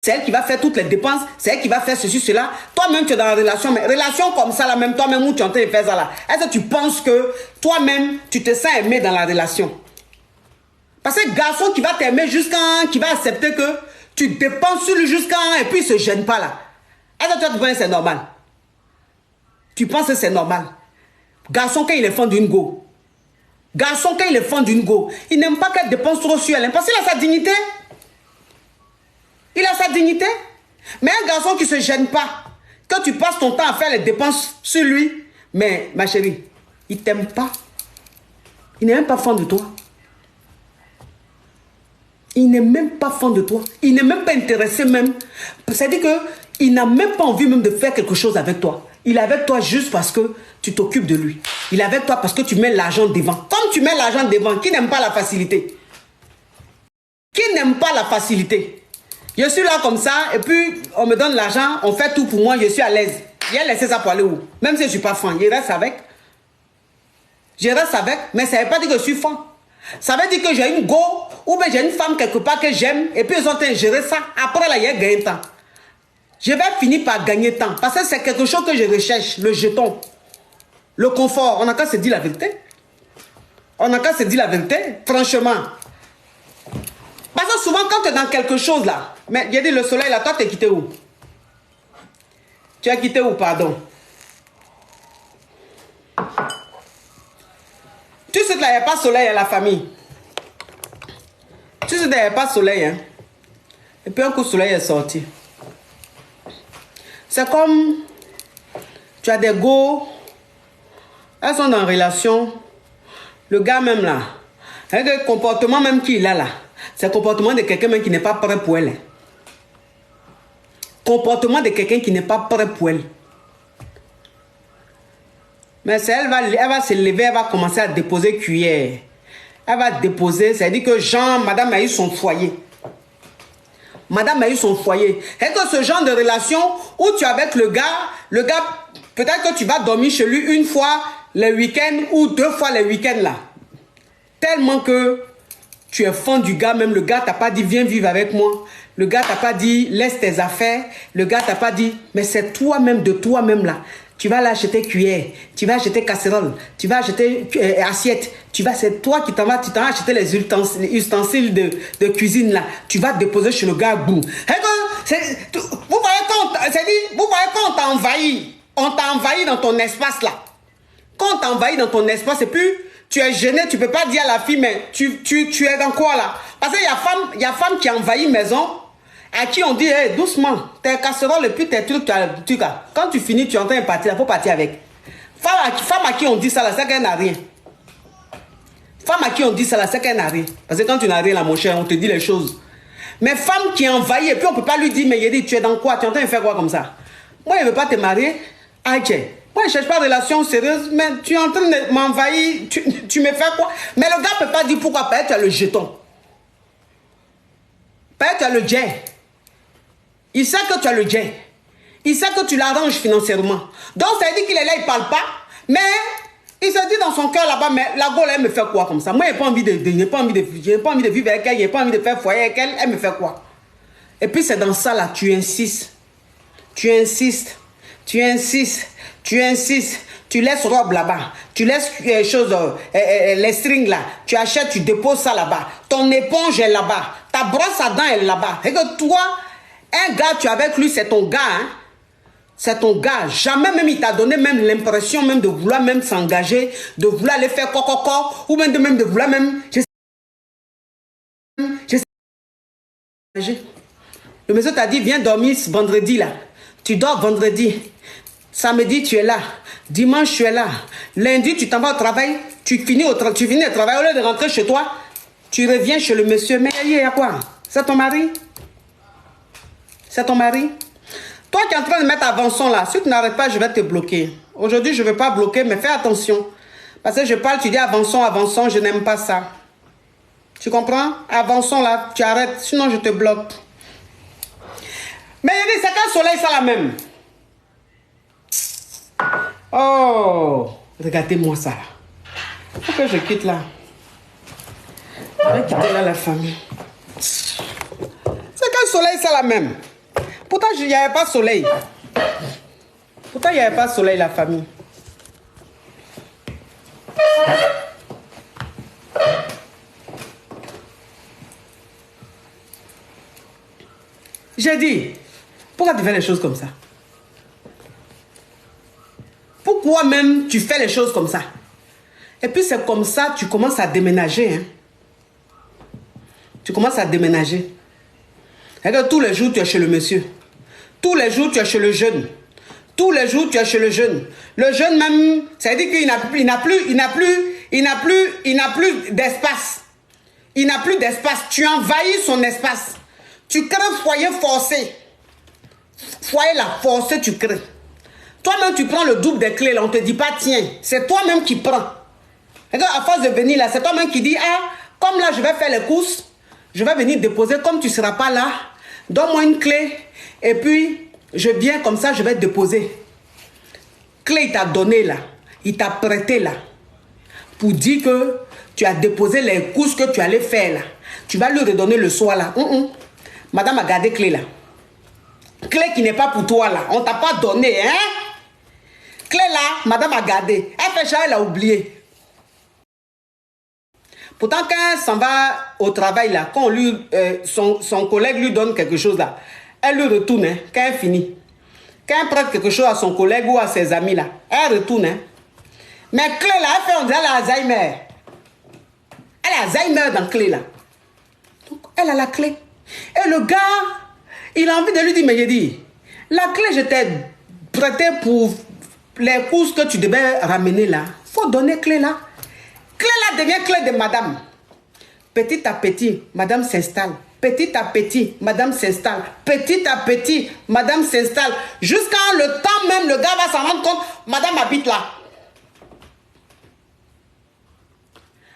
c'est elle qui va faire toutes les dépenses, c'est elle qui va faire ceci, cela. Toi-même, tu es dans la relation, mais relation comme ça, là, même toi-même, où tu es en train de faire ça, là. Est-ce que tu penses que toi-même, tu te sens aimé dans la relation? Parce que garçon qui va t'aimer qui va accepter que tu dépenses sur lui et puis il ne se gêne pas, là. Est-ce que toi, tu penses que c'est normal? Tu penses que c'est normal? Garçon, quand il est fan d'une go. Garçon, quand il est fan d'une go, il n'aime pas qu'elle dépense trop sur elle. Parce qu'il a sa dignité. Il a sa dignité. Mais un garçon qui ne se gêne pas, quand tu passes ton temps à faire les dépenses sur lui, mais ma chérie, il ne t'aime pas. Il n'est même pas fan de toi. Il n'est même pas fan de toi. Il n'est même pas intéressé même. C'est-à-dire qu'il n'a même pas envie même de faire quelque chose avec toi. Il est avec toi juste parce que tu t'occupes de lui. Il est avec toi parce que tu mets l'argent devant. Comme tu mets l'argent devant, qui n'aime pas la facilité? Qui n'aime pas la facilité? Je suis là comme ça, et puis on me donne l'argent, on fait tout pour moi, je suis à l'aise. J'ai laissé ça pour aller où? Même si je ne suis pas fan, je reste avec. Je reste avec, mais ça ne veut pas dire que je suis fan. Ça veut dire que j'ai une go, ou bien j'ai une femme quelque part que j'aime, et puis ils ont été gérer ça. Après là, il y a gagné temps. Je vais finir par gagner temps, parce que c'est quelque chose que je recherche, le jeton. Le confort, on n'a qu'à se dire la vérité. On n'a qu'à se dire la vérité, franchement. Parce que souvent, quand tu es dans quelque chose là, mais j'ai dit le soleil là, toi, tu es quitté où? Tu as quitté où, pardon? Tu sais que là, il n'y a pas de soleil à la famille. Tu sais que là, il n'y a pas de soleil. Hein? Et puis un coup, le soleil est sorti. C'est comme, tu as des go, elles sont en relation, le gars même là, avec le comportement même qu'il a là, c'est le comportement de quelqu'un même qui n'est pas prêt pour elle. Comportement de quelqu'un qui n'est pas prêt pour elle. Mais elle va se lever, elle va commencer à déposer cuillère. Elle va déposer, c'est-à-dire que madame a eu son foyer. Madame a eu son foyer. Et que ce genre de relation où tu es avec le gars, peut-être que tu vas dormir chez lui une fois le week-end ou 2 fois le week-end là. Tellement que tu es fan du gars, même le gars t'a pas dit viens vivre avec moi. Le gars t'a pas dit laisse tes affaires. Le gars t'a pas dit mais c'est toi-même de toi-même là. Tu vas l'acheter cuillère, tu vas acheter casserole, tu vas acheter assiette, c'est toi qui t'en vas acheter les ustensiles de cuisine là, tu vas déposer chez le gars, boum. Vous voyez quand on t'a envahi dans ton espace là. Quand on t'a envahi dans ton espace et puis tu es gêné, tu peux pas dire à la fille mais tu es dans quoi là? Parce qu'il y a femme qui a envahi maison. À qui on dit, hey, doucement, tes casseroles et puis tes trucs, quand tu finis, tu es en train de partir, il faut partir avec. Femme à qui on dit ça, là, c'est qu'elle n'a rien. Femme à qui on dit ça, là, c'est qu'elle n'a rien. Parce que quand tu n'as rien, là, mon cher, on te dit les choses. Mais femme qui est envahie, et puis on ne peut pas lui dire, mais il dit, tu es dans quoi? Tu es en train de faire quoi comme ça? Moi, je ne veux pas te marier. Ah, tiens. Moi, je ne cherche pas de relation sérieuse, mais tu es en train de m'envahir, tu me fais quoi? Mais le gars ne peut pas dire pourquoi, peut-être tu as le jeton. Peut-être tu as le jet. Il sait que tu as le jet. Il sait que tu l'arranges financièrement. Donc, ça veut dire qu'il est là, il ne parle pas. Mais il se dit dans son cœur là-bas, mais la Gaule, elle me fait quoi comme ça? Moi, je n'ai pas envie de vivre avec elle, je n'ai pas envie de faire foyer avec elle. Elle me fait quoi? Et puis, c'est dans ça là, tu insistes. Tu insistes. Tu insistes. Tu insistes. Tu laisses robe là-bas. Tu laisses les strings là. Tu achètes, tu déposes ça là-bas. Ton éponge est là-bas. Ta brosse à dents est là-bas. Et que toi, un gars, tu es avec lui, c'est ton gars. Hein? C'est ton gars. Jamais même il t'a donné même l'impression même de vouloir même s'engager, de vouloir aller faire coco, ou même de vouloir même... Le monsieur t'a dit, viens dormir ce vendredi là. Tu dors vendredi. Samedi, tu es là. Dimanche, tu es là. Lundi, tu t'en vas au travail. Tu finis le travail. Au lieu de rentrer chez toi, tu reviens chez le monsieur. Mais il y a quoi? C'est ton mari? C'est ton mari? Toi qui es en train de mettre avançon là, si tu n'arrêtes pas, je vais te bloquer. Aujourd'hui, je ne vais pas bloquer, mais fais attention. Parce que je parle, tu dis avançons, avançons, je n'aime pas ça. Tu comprends? Avançons là, tu arrêtes, sinon je te bloque. Mais c'est quel soleil ça là même? Oh, regardez-moi ça là. Faut que je quitte là. Je vais quitter là la famille. C'est quel soleil ça là même? Pourtant, il n'y avait pas soleil. Pourtant, il n'y avait pas soleil, la famille. J'ai dit, pourquoi tu fais les choses comme ça? Pourquoi même tu fais les choses comme ça? Et puis c'est comme ça, tu commences à déménager. Hein? Tu commences à déménager. Et que tous les jours, tu es chez le monsieur. Tous les jours, tu es chez le jeune. Tous les jours, tu es chez le jeune. Le jeune même, ça veut dire qu'il n'a plus d'espace. Il n'a plus d'espace. Tu envahis son espace. Tu crées foyer forcé. Foyer là, forcé, tu crées. Toi-même, tu prends le double des clés là. On ne te dit pas, tiens, c'est toi-même qui prends. Et à force de venir là, c'est toi-même qui dis, ah, comme là, je vais faire les courses, je vais venir déposer, comme tu ne seras pas là, donne-moi une clé, et puis, je viens comme ça, je vais déposer. Clé, il t'a donné là, il t'a prêté là, pour dire que tu as déposé les courses que tu allais faire là. Tu vas lui redonner le soir là. Madame a gardé clé là. Clé qui n'est pas pour toi là. On t'a pas donné, hein? Clé là, madame a gardé. Elle fait ça, elle a oublié. Pourtant, quand elle s'en va au travail là, quand son collègue lui donne quelque chose là, elle lui retourne, hein, quand elle finit. Quand elle prête quelque chose à son collègue ou à ses amis là, elle retourne. Hein. Mais clé là, elle fait on dirait l'Alzheimer. Elle a Alzheimer dans clé là. Donc, elle a la clé. Et le gars, il a envie de lui dire, mais j'ai dit, la clé, je t'ai prêté pour les courses que tu devais ramener là. Il faut donner clé là. Clé là devient clé de madame. Petit à petit, madame s'installe. Petit à petit, madame s'installe. Petit à petit, madame s'installe. Jusqu'à le temps même, le gars va s'en rendre compte, madame habite là.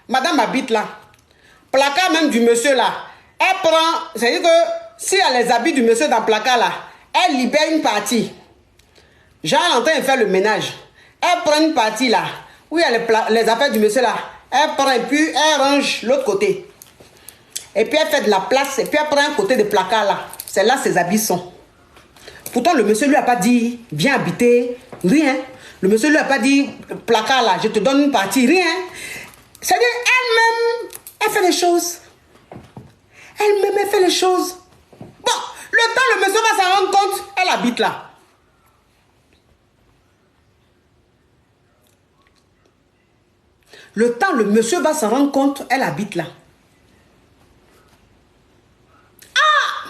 Madame habite là. Placard même du monsieur là. Elle prend, c'est-à-dire que si elle a les habits du monsieur dans le placard là, elle libère une partie. Jean est en train de faire le ménage. Elle prend une partie là, où il y a les affaires du monsieur là. Elle prend et puis elle range l'autre côté. Et puis elle fait de la place et puis elle prend un côté de placard là. C'est là ses habits sont. Pourtant le monsieur lui a pas dit, viens habiter, rien. Le monsieur lui a pas dit, placard là, je te donne une partie, rien. C'est-à-dire elle-même, elle fait les choses. Elle-même, elle fait les choses. Bon, le temps, le monsieur va s'en rendre compte, elle habite là. Le temps, le monsieur va s'en rendre compte, elle habite là. Ah!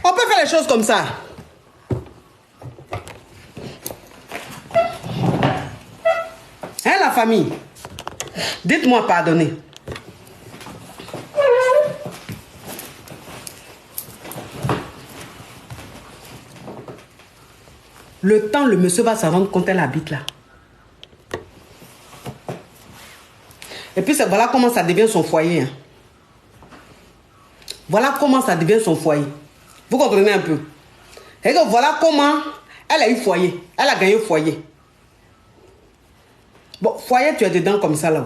On peut faire les choses comme ça. Hein, la famille? Dites-moi pardonner. Le temps, le monsieur va s'en rendre compte, elle habite là. Et puis, voilà comment ça devient son foyer. Hein. Voilà comment ça devient son foyer. Vous comprenez un peu? Et que voilà comment elle a eu foyer. Elle a gagné foyer. Bon, foyer, tu es dedans comme ça là.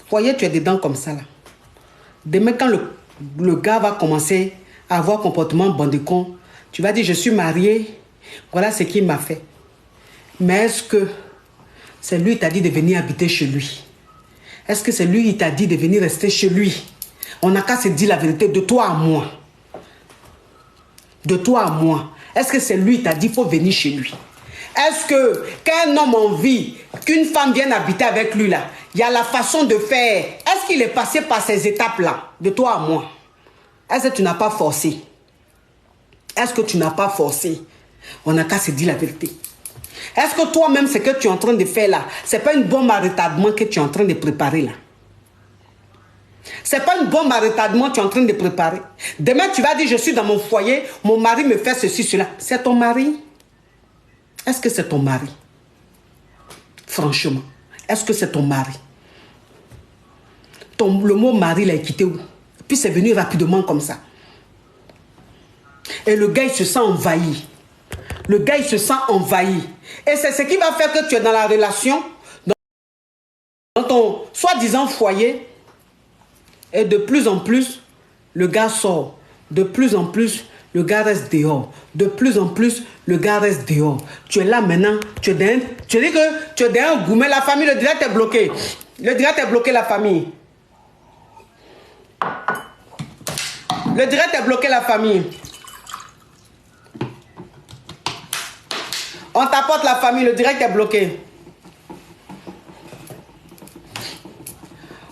Foyer, tu es dedans comme ça là. Demain, quand le gars va commencer à avoir comportement bandicon, tu vas dire, je suis marié, voilà ce qu'il m'a fait. Mais est-ce que c'est lui qui t'a dit de venir habiter chez lui? Est-ce que c'est lui qui t'a dit de venir rester chez lui? On n'a qu'à se dire la vérité, de toi à moi. De toi à moi. Est-ce que c'est lui qui t'a dit qu'il faut venir chez lui? Est-ce que quand un homme a envie qu'une femme vienne habiter avec lui là, il y a la façon de faire? Est-ce qu'il est passé par ces étapes-là, de toi à moi? Est-ce que tu n'as pas forcé? Est-ce que tu n'as pas forcé? On n'a qu'à se dire la vérité. Est-ce que toi-même, ce que tu es en train de faire là, ce n'est pas une bombe à retardement que tu es en train de préparer là? Ce n'est pas une bombe à retardement que tu es en train de préparer. Demain, tu vas dire, je suis dans mon foyer, mon mari me fait ceci, cela. C'est ton mari? Est-ce que c'est ton mari? Franchement, est-ce que c'est ton mari? Le mot mari l'a quitté où? Puis c'est venu rapidement comme ça. Et le gars, il se sent envahi. Le gars, il se sent envahi. Et c'est ce qui va faire que tu es dans la relation dans ton soi-disant foyer. Et de plus en plus, le gars sort. De plus en plus, le gars reste dehors. De plus en plus, le gars reste dehors. Tu es là maintenant, tu dis que tu es derrière un gourmet, la famille, le direct est bloqué. Le direct est bloqué, la famille. Le direct est bloqué, la famille. On t'apporte la famille, le direct est bloqué.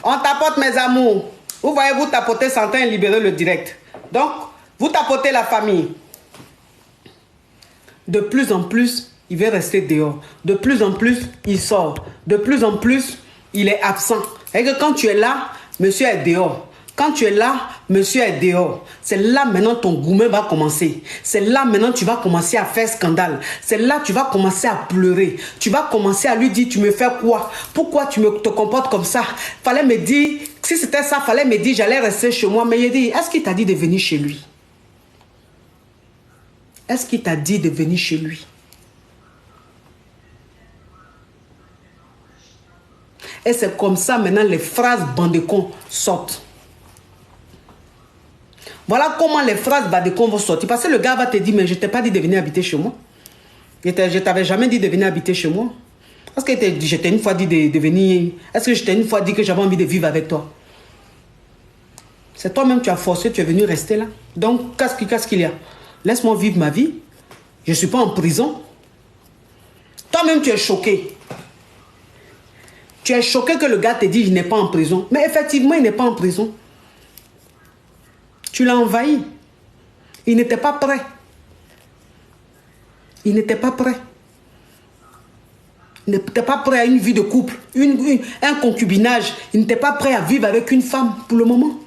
On t'apporte mes amours. Vous voyez, vous tapotez Santin et libérer le direct. Donc, vous tapotez la famille. De plus en plus, il va rester dehors. De plus en plus, il sort. De plus en plus, il est absent. Et que quand tu es là, monsieur est dehors. Quand tu es là, monsieur est dehors. C'est là maintenant ton gourmet va commencer. C'est là maintenant tu vas commencer à faire scandale. C'est là tu vas commencer à pleurer. Tu vas commencer à lui dire, tu me fais quoi? Pourquoi tu te comportes comme ça? Fallait me dire, si c'était ça, fallait me dire, j'allais rester chez moi. Mais il dit, est-ce qu'il t'a dit de venir chez lui? Est-ce qu'il t'a dit de venir chez lui? Et c'est comme ça maintenant les phrases bandecons sortent. Voilà comment les phrases bandecons vont sortir. Parce que le gars va te dire, mais je ne t'ai pas dit de venir habiter chez moi. Je ne t'avais jamais dit de venir habiter chez moi. Est-ce que je t'ai une fois dit de venir? Est-ce que je t'ai une fois dit que j'avais envie de vivre avec toi? C'est toi-même tu as forcé, tu es venu rester là. Donc, qu'est-ce qu'il y a? Laisse-moi vivre ma vie. Je ne suis pas en prison. Toi-même, tu es choqué. Tu es choqué que le gars te dit il n'est pas en prison. Mais effectivement, il n'est pas en prison. Tu l'as envahi. Il n'était pas prêt. Il n'était pas prêt. Il n'était pas prêt à une vie de couple, un concubinage. Il n'était pas prêt à vivre avec une femme pour le moment.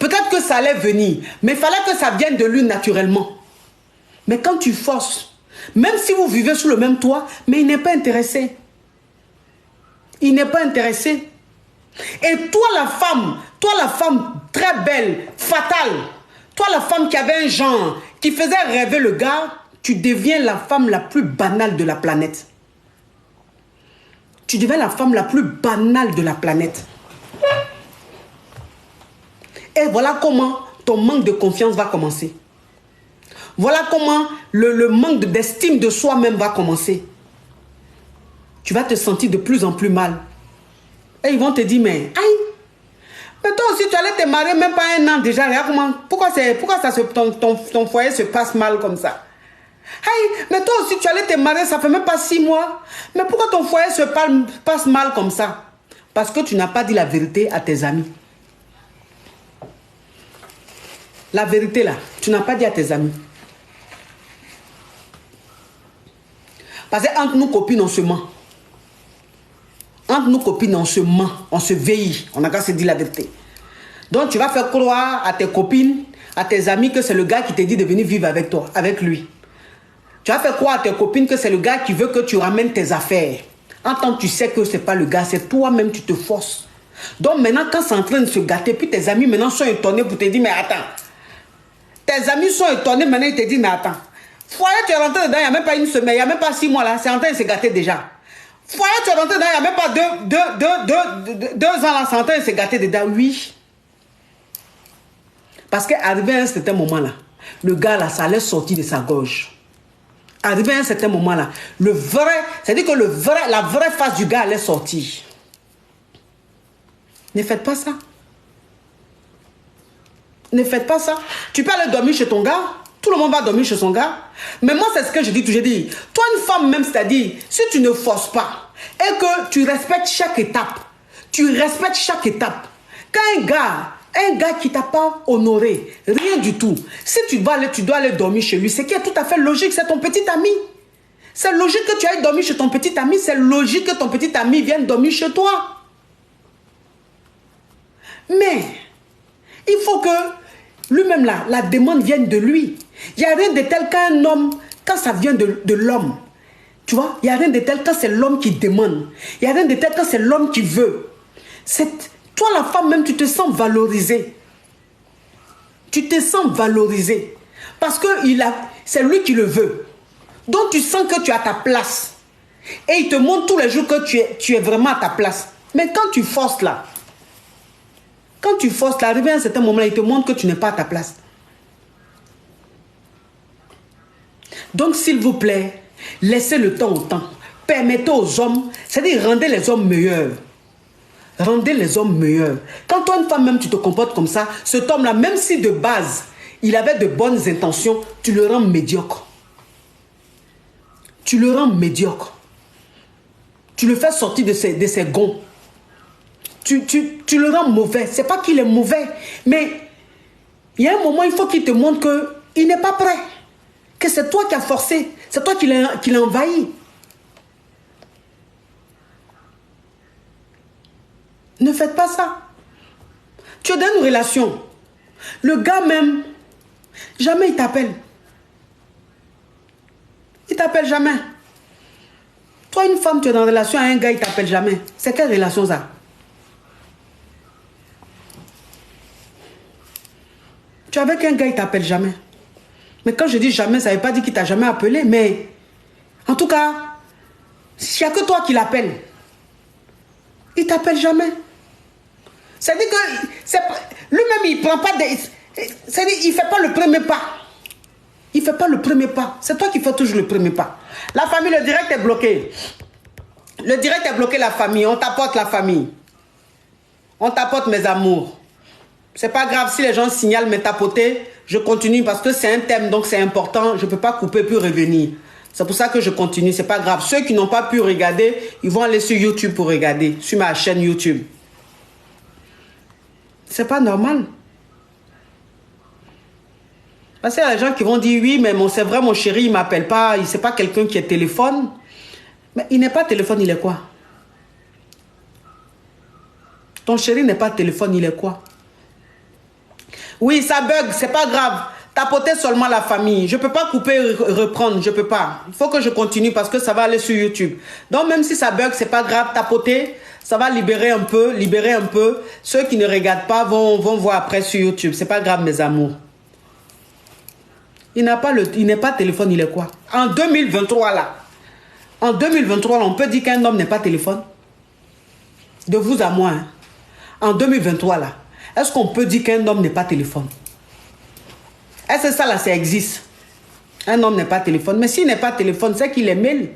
Peut-être que ça allait venir, mais il fallait que ça vienne de lui naturellement. Mais quand tu forces, même si vous vivez sous le même toit, mais il n'est pas intéressé. Il n'est pas intéressé. Et toi la femme très belle, fatale, toi la femme qui avait un genre, qui faisait rêver le gars, tu deviens la femme la plus banale de la planète. Tu deviens la femme la plus banale de la planète. Et voilà comment ton manque de confiance va commencer. Voilà comment le manque d'estime de soi-même va commencer. Tu vas te sentir de plus en plus mal. Et ils vont te dire, mais toi aussi tu allais te marier même pas un an déjà. Regarde comment, pourquoi ton foyer se passe mal comme ça? Mais toi aussi tu allais te marier, ça fait même pas 6 mois. Mais pourquoi ton foyer se passe mal comme ça? Parce que tu n'as pas dit la vérité à tes amis. La vérité là, tu n'as pas dit à tes amis. Parce qu'entre nous copines, on se ment. Entre nous copines, on se ment, on se veille. On n'a qu'à se dire la vérité. Donc tu vas faire croire à tes copines, à tes amis que c'est le gars qui te dit de venir vivre avec toi, avec lui. Tu vas faire croire à tes copines que c'est le gars qui veut que tu ramènes tes affaires. En tant que tu sais que ce n'est pas le gars, c'est toi-même tu te forces. Donc maintenant quand c'est en train de se gâter, puis tes amis maintenant sont étonnés pour te dire mais attends. Tes amis sont étonnés maintenant ils te disent mais attends. Foyer tu es rentré dedans, il n'y a même pas une semaine, il n'y a même pas 6 mois là, c'est en train de se gâter déjà. Foyer tu es rentré dedans, il n'y a même pas 2 ans là, c'est en train de se gâter dedans, oui. Parce qu'arrivé à un certain moment là, le gars là, ça allait sortir de sa gorge. Arrivé à un certain moment là, le vrai, c'est-à-dire que la vraie face du gars allait sortir. Ne faites pas ça. Ne faites pas ça. Tu peux aller dormir chez ton gars. Tout le monde va dormir chez son gars. Mais moi, c'est ce que je dis toujours. Toi, une femme même, c'est-à-dire, si tu ne forces pas et que tu respectes chaque étape, quand un gars qui t'a pas honoré, rien du tout, si tu dois aller dormir chez lui, c'est qui est tout à fait logique, c'est ton petit ami. C'est logique que tu ailles dormir chez ton petit ami, c'est logique que ton petit ami vienne dormir chez toi. Mais, il faut que lui-même là, la demande vienne de lui. Il n'y a rien de tel qu'un homme, quand ça vient de l'homme. Tu vois, il n'y a rien de tel quand c'est l'homme qui demande. Il n'y a rien de tel quand c'est l'homme qui veut. Toi, la femme, même, tu te sens valorisée. Tu te sens valorisée. Parce que c'est lui qui le veut. Donc, tu sens que tu as ta place. Et il te montre tous les jours que tu es vraiment à ta place. Mais quand tu forces là, arrivé à un certain moment, il te montre que tu n'es pas à ta place. Donc, s'il vous plaît, laissez le temps au temps. Permettez aux hommes, c'est-à-dire rendez les hommes meilleurs. Rendez les hommes meilleurs. Quand toi, une femme, même tu te comportes comme ça, cet homme-là, même si de base, il avait de bonnes intentions, tu le rends médiocre. Tu le rends médiocre. Tu le fais sortir de ses gonds. Tu le rends mauvais. C'est pas qu'il est mauvais, mais il y a un moment, il faut qu'il te montre qu'il n'est pas prêt. Que c'est toi qui as forcé. C'est toi qui l'as envahi. Ne faites pas ça. Tu es dans une relation. Le gars même, jamais il t'appelle. Il t'appelle jamais. Toi, une femme, tu es dans une relation avec un gars, il t'appelle jamais. C'est quelle relation ça? Tu es avec un gars, il t'appelle jamais. Mais quand je dis jamais, ça ne veut pas dire qu'il t'a jamais appelé. Mais en tout cas, s'il n'y a que toi qui l'appelles, il t'appelle jamais. C'est-à-dire que lui-même, il prend pas des... C'est-à-dire il ne fait pas le premier pas. Il ne fait pas le premier pas. C'est toi qui fais toujours le premier pas. La famille, le direct est bloqué. Le direct est bloqué, la famille. On t'apporte la famille. On t'apporte mes amours. C'est pas grave si les gens signalent mes tapoter. Je continue parce que c'est un thème, donc c'est important. Je ne peux pas couper puis revenir. C'est pour ça que je continue. C'est pas grave. Ceux qui n'ont pas pu regarder, ils vont aller sur YouTube pour regarder. Sur ma chaîne YouTube. C'est pas normal. Parce qu'il y a des gens qui vont dire, oui, mais c'est vrai, mon chéri, il ne m'appelle pas. C'est pas quelqu'un qui est téléphone. Mais il n'est pas téléphone, il est quoi? Ton chéri n'est pas téléphone, il est quoi? Oui, ça bug, c'est pas grave. Tapoter seulement la famille. Je ne peux pas couper et reprendre, je ne peux pas. Il faut que je continue parce que ça va aller sur YouTube. Donc même si ça bug, c'est pas grave. Tapoter, ça va libérer un peu, Ceux qui ne regardent pas vont voir après sur YouTube. C'est pas grave, mes amours. Il n'est pas téléphone, il est quoi? En 2023 là. En 2023 là, on peut dire qu'un homme n'est pas téléphone. De vous à moi. Hein. En 2023 là. Est-ce qu'on peut dire qu'un homme n'est pas téléphone? Est-ce que ça là, ça existe? Un homme n'est pas téléphone. Mais s'il n'est pas téléphone, c'est qu'il est mail.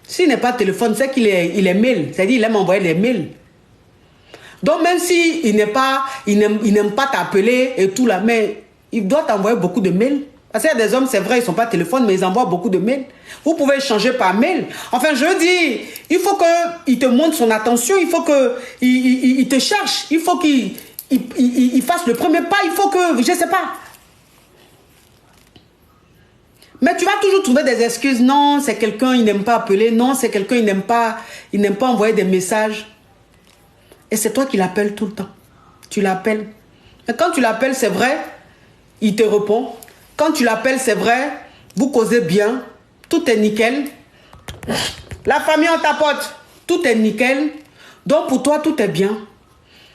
S'il n'est pas téléphone, c'est qu'il est mail. C'est-à-dire qu'il aime envoyer des mails. Donc même s'il n'aime pas t'appeler et tout là, mais il doit t'envoyer beaucoup de mails. Parce qu'il y a des hommes, c'est vrai, ils ne sont pas téléphone, mais ils envoient beaucoup de mails. Vous pouvez échanger par mail. Enfin, je dis, il faut qu'il te montre son attention, il faut qu'il te cherche, il faut qu'il fasse le premier pas, il faut que, je ne sais pas. Mais tu vas toujours trouver des excuses. Non, c'est quelqu'un, il n'aime pas appeler. Non, c'est quelqu'un, il n'aime pas envoyer des messages. Et c'est toi qui l'appelles tout le temps. Tu l'appelles. Et quand tu l'appelles, c'est vrai, il te répond. Quand tu l'appelles, c'est vrai, vous causez bien, tout est nickel. La famille, on t'apporte, tout est nickel. Donc pour toi, tout est bien.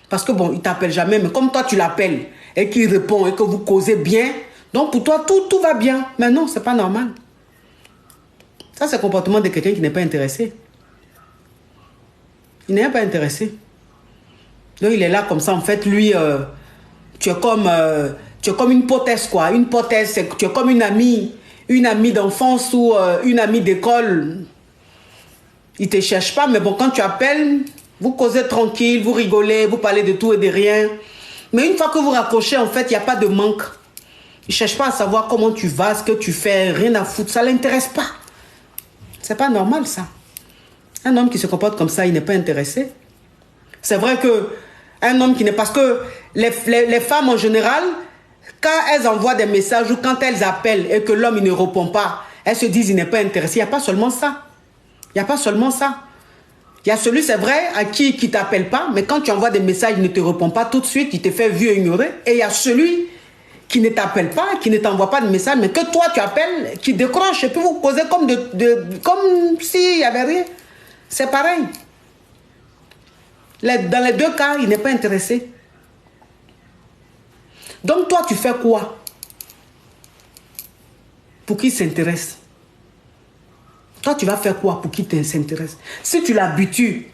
Parce que bon, il ne t'appelle jamais, mais comme toi, tu l'appelles et qu'il répond et que vous causez bien, donc pour toi, tout va bien. Mais non, ce n'est pas normal. Ça, c'est le comportement de quelqu'un qui n'est pas intéressé. Il n'est pas intéressé. Donc il est là comme ça, en fait, lui, tu es comme une pothèse, quoi. Une pothèse, tu es comme une amie d'enfance ou une amie d'école. Il ne te cherche pas, mais bon, quand tu appelles, vous causez tranquille, vous rigolez, vous parlez de tout et de rien. Mais une fois que vous raccrochez, en fait, il n'y a pas de manque. Il ne cherche pas à savoir comment tu vas, ce que tu fais, rien à foutre. Ça ne l'intéresse pas. C'est pas normal, ça. Un homme qui se comporte comme ça, il n'est pas intéressé. C'est vrai que un homme qui n'est... Parce que les femmes, en général, quand elles envoient des messages ou quand elles appellent et que l'homme ne répond pas, elles se disent qu'il n'est pas intéressé. Il n'y a pas seulement ça. Il n'y a pas seulement ça. Il y a celui, c'est vrai, à qui ne t'appelle pas, mais quand tu envoies des messages, il ne te répond pas tout de suite, il te fait vu et ignorer. Et il y a celui qui ne t'appelle pas, qui ne t'envoie pas de message, mais que toi tu appelles, qui décroche et puis vous causez comme s'il n'y avait rien. C'est pareil. Dans les deux cas, il n'est pas intéressé. Donc toi, tu fais quoi pour qu'il s'intéresse? Toi, tu vas faire quoi pour qu'il s'intéresse? Si tu l'habitues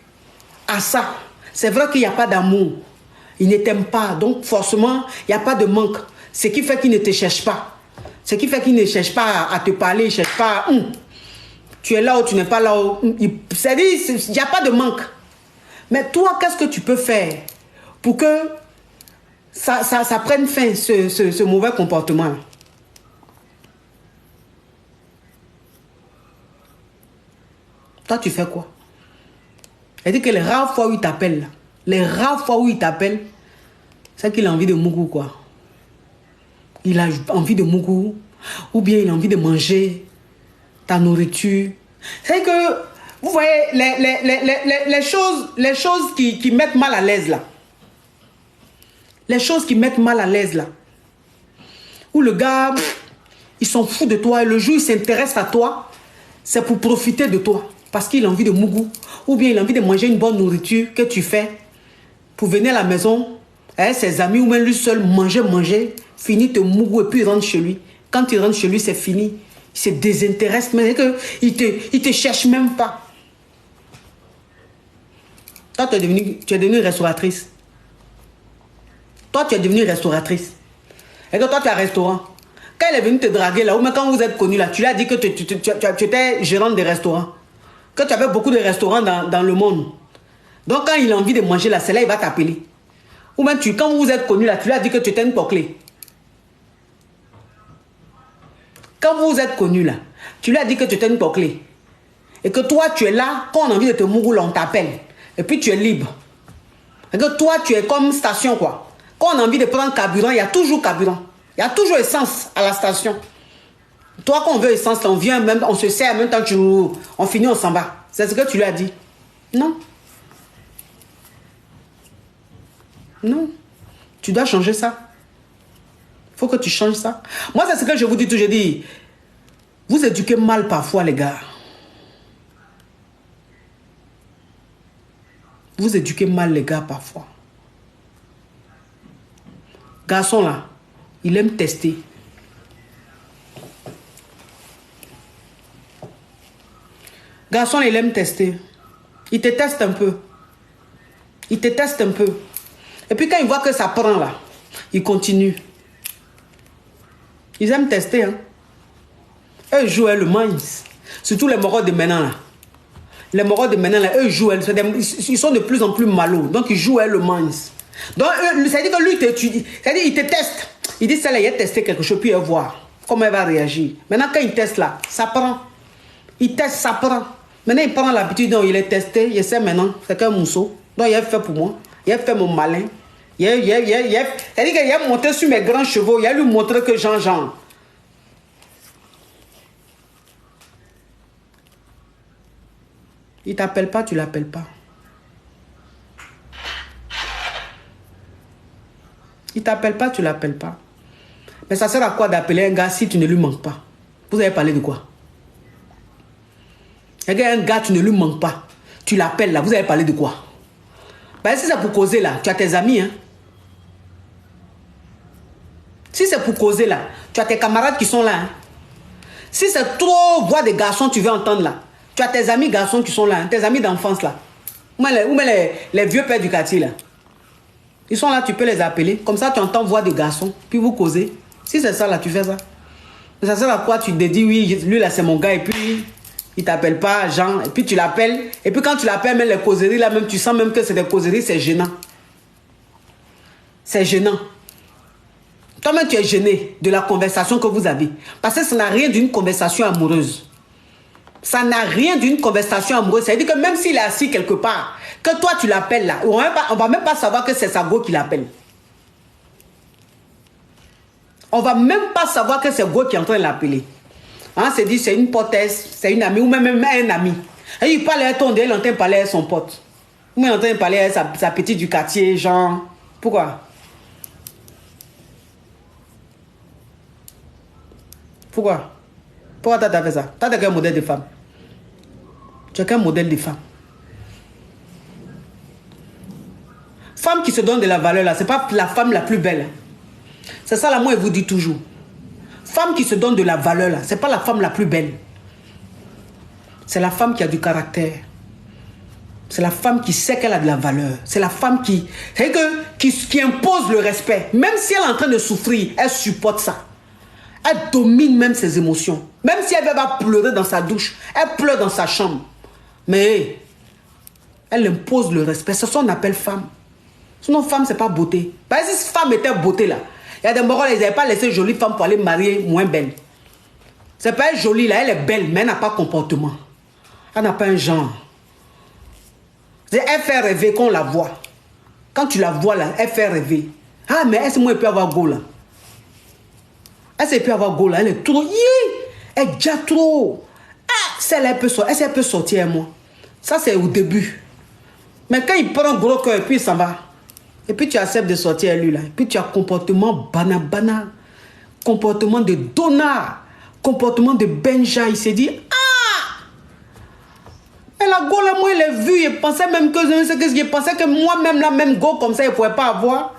à ça. C'est vrai qu'il n'y a pas d'amour. Il ne t'aime pas. Donc, forcément, il n'y a pas de manque. Ce qui fait qu'il ne te cherche pas. Ce qui fait qu'il ne cherche pas à te parler, il ne cherche pas. Tu es là ou tu n'es pas là. C'est-à-dire, il n'y a pas de manque. Mais toi, qu'est-ce que tu peux faire pour que ça prenne fin, ce mauvais comportement-là? Toi, tu fais quoi? Elle dit que les rares fois où il t'appelle, c'est qu'il a envie de mougou, quoi. Il a envie de mougou, ou bien il a envie de manger ta nourriture. C'est que, vous voyez, les choses qui mettent mal à l'aise, là. Les choses qui mettent mal à l'aise, là. Où le gars, il s'en fout de toi, et le jour où il s'intéresse à toi, c'est pour profiter de toi. Parce qu'il a envie de mougou. Ou bien il a envie de manger une bonne nourriture que tu fais pour venir à la maison avec ses amis ou même lui seul manger, finir te mougou et puis il rentre chez lui. Quand il rentre chez lui, c'est fini. Il se désintéresse, mais il te cherche même pas. Toi, tu es devenue restauratrice. Toi, tu es devenue restauratrice. Et que toi, tu as un restaurant. Quand il est venu te draguer là, ou même quand vous êtes connu là, tu lui as dit que tu étais gérante de restaurant. Que tu avais beaucoup de restaurants dans le monde. Donc quand il a envie de manger là, c'est là il va t'appeler. Ou même quand vous êtes connu là, tu lui as dit que tu étais une poclée. Quand vous êtes connu là, tu lui as dit que tu étais une poclée. Et que toi tu es là, quand on a envie de te mourir, on t'appelle. Et puis tu es libre. Et que toi tu es comme station quoi. Quand on a envie de prendre carburant, il y a toujours carburant. Il y a toujours essence à la station. Toi, quand on veut essence, on vient même, on se sert, en même temps on finit, on s'en va. C'est ce que tu lui as dit. Non. Non. Tu dois changer ça. Il faut que tu changes ça. Moi, c'est ce que je vous dis toujours. Je dis, vous éduquez mal parfois, les gars. Vous éduquez mal, les gars, parfois. Garçon, là, il aime tester. Garçon, il aime tester. Il te teste un peu. Il te teste un peu. Et puis quand il voit que ça prend là, il continue. Ils aiment tester. Hein. Eux jouent le mince. Surtout les moraux de maintenant là. Les moraux de maintenant là, eux jouent. Ils sont de plus en plus malos. Donc ils jouent le mince. Donc ça veut dire que lui t'étudie. Ça veut dire il te teste. Il dit ça là, il a testé quelque chose, puis il va voir comment elle va réagir. Maintenant quand il teste là, ça prend. Il teste, ça prend. Maintenant, il prend l'habitude, donc il est testé, il sait maintenant, c'est qu'un mousseau. Donc, il a fait pour moi, il a fait mon malin. C'est-à-dire qu'il a monté sur mes grands chevaux, il a lui montré que Jean. Il t'appelle pas, tu l'appelles pas. Il t'appelle pas, tu l'appelles pas. Mais ça sert à quoi d'appeler un gars si tu ne lui manques pas? Vous avez parlé de quoi? Un gars, tu ne lui manques pas. Tu l'appelles là, vous avez parlé de quoi? Ben, si c'est pour causer là, tu as tes amis. Hein? Si c'est pour causer là, tu as tes camarades qui sont là. Hein? Si c'est trop voix de garçons tu veux entendre là, tu as tes amis garçons qui sont là, hein? Tes amis d'enfance là. Ou même les vieux pères du quartier là. Ils sont là, tu peux les appeler. Comme ça, tu entends voix de garçons, puis vous causez. Si c'est ça là, tu fais ça. Mais ça sert à quoi? Tu te dis, oui, lui là c'est mon gars, et puis... Il t'appelle pas Jean, et puis tu l'appelles, et puis quand tu l'appelles, même les causeries là, même tu sens même que c'est des causeries, c'est gênant. C'est gênant. Toi-même, tu es gêné de la conversation que vous avez. Parce que ça n'a rien d'une conversation amoureuse. Ça n'a rien d'une conversation amoureuse. Ça veut dire que même s'il est assis quelque part, que toi tu l'appelles là, on va même pas savoir que c'est sa go qui l'appelle. On va même pas savoir que c'est go qui est en train de l'appeler. Hein, c'est dit, c'est une potasse, c'est une amie, ou même un ami. Et il parle à ton dé, il entend parler à son pote. Ou il entend parler à sa petite du quartier, genre. Pourquoi? Pourquoi tu as fait ça? Tu as quel modèle de femme? Tu as quel modèle de femme? Femme qui se donne de la valeur là, c'est pas la femme la plus belle. C'est ça là, moi, je vous dis toujours. Femme qui se donne de la valeur là, c'est pas la femme la plus belle. C'est la femme qui a du caractère. C'est la femme qui sait qu'elle a de la valeur. C'est la femme qui impose le respect. Même si elle est en train de souffrir, elle supporte ça. Elle domine même ses émotions. Même si elle va pleurer dans sa douche, elle pleure dans sa chambre. Mais elle impose le respect. C'est ce qu'on appelle femme. Sinon, femme, c'est pas beauté. Parce que si femme était beauté là, il y a des moraux, ils n'avaient pas laissé une jolie femme pour aller marier moins belle. C'est pas elle jolie là, elle est belle, mais elle n'a pas comportement. Elle n'a pas un genre. Elle fait rêver qu'on la voit. Quand tu la vois là, elle fait rêver. Ah, mais est-ce que moi, elle peut avoir go là? Est-ce qu'elle peut avoir go là? Elle est trop. Elle est déjà trop. Ah, celle-là, elle peut sortir moi. Ça, c'est au début. Mais quand il prend gros cœur et puis il s'en va. Et puis tu acceptes de sortir lui là. Et puis tu as comportement banal. Comportement de donnard. Comportement de Benja. Il s'est dit, ah! Et la go là, moi, il l'a vu. Il pensait même que je pensais que moi-même, la même go comme ça, il ne pouvait pas avoir.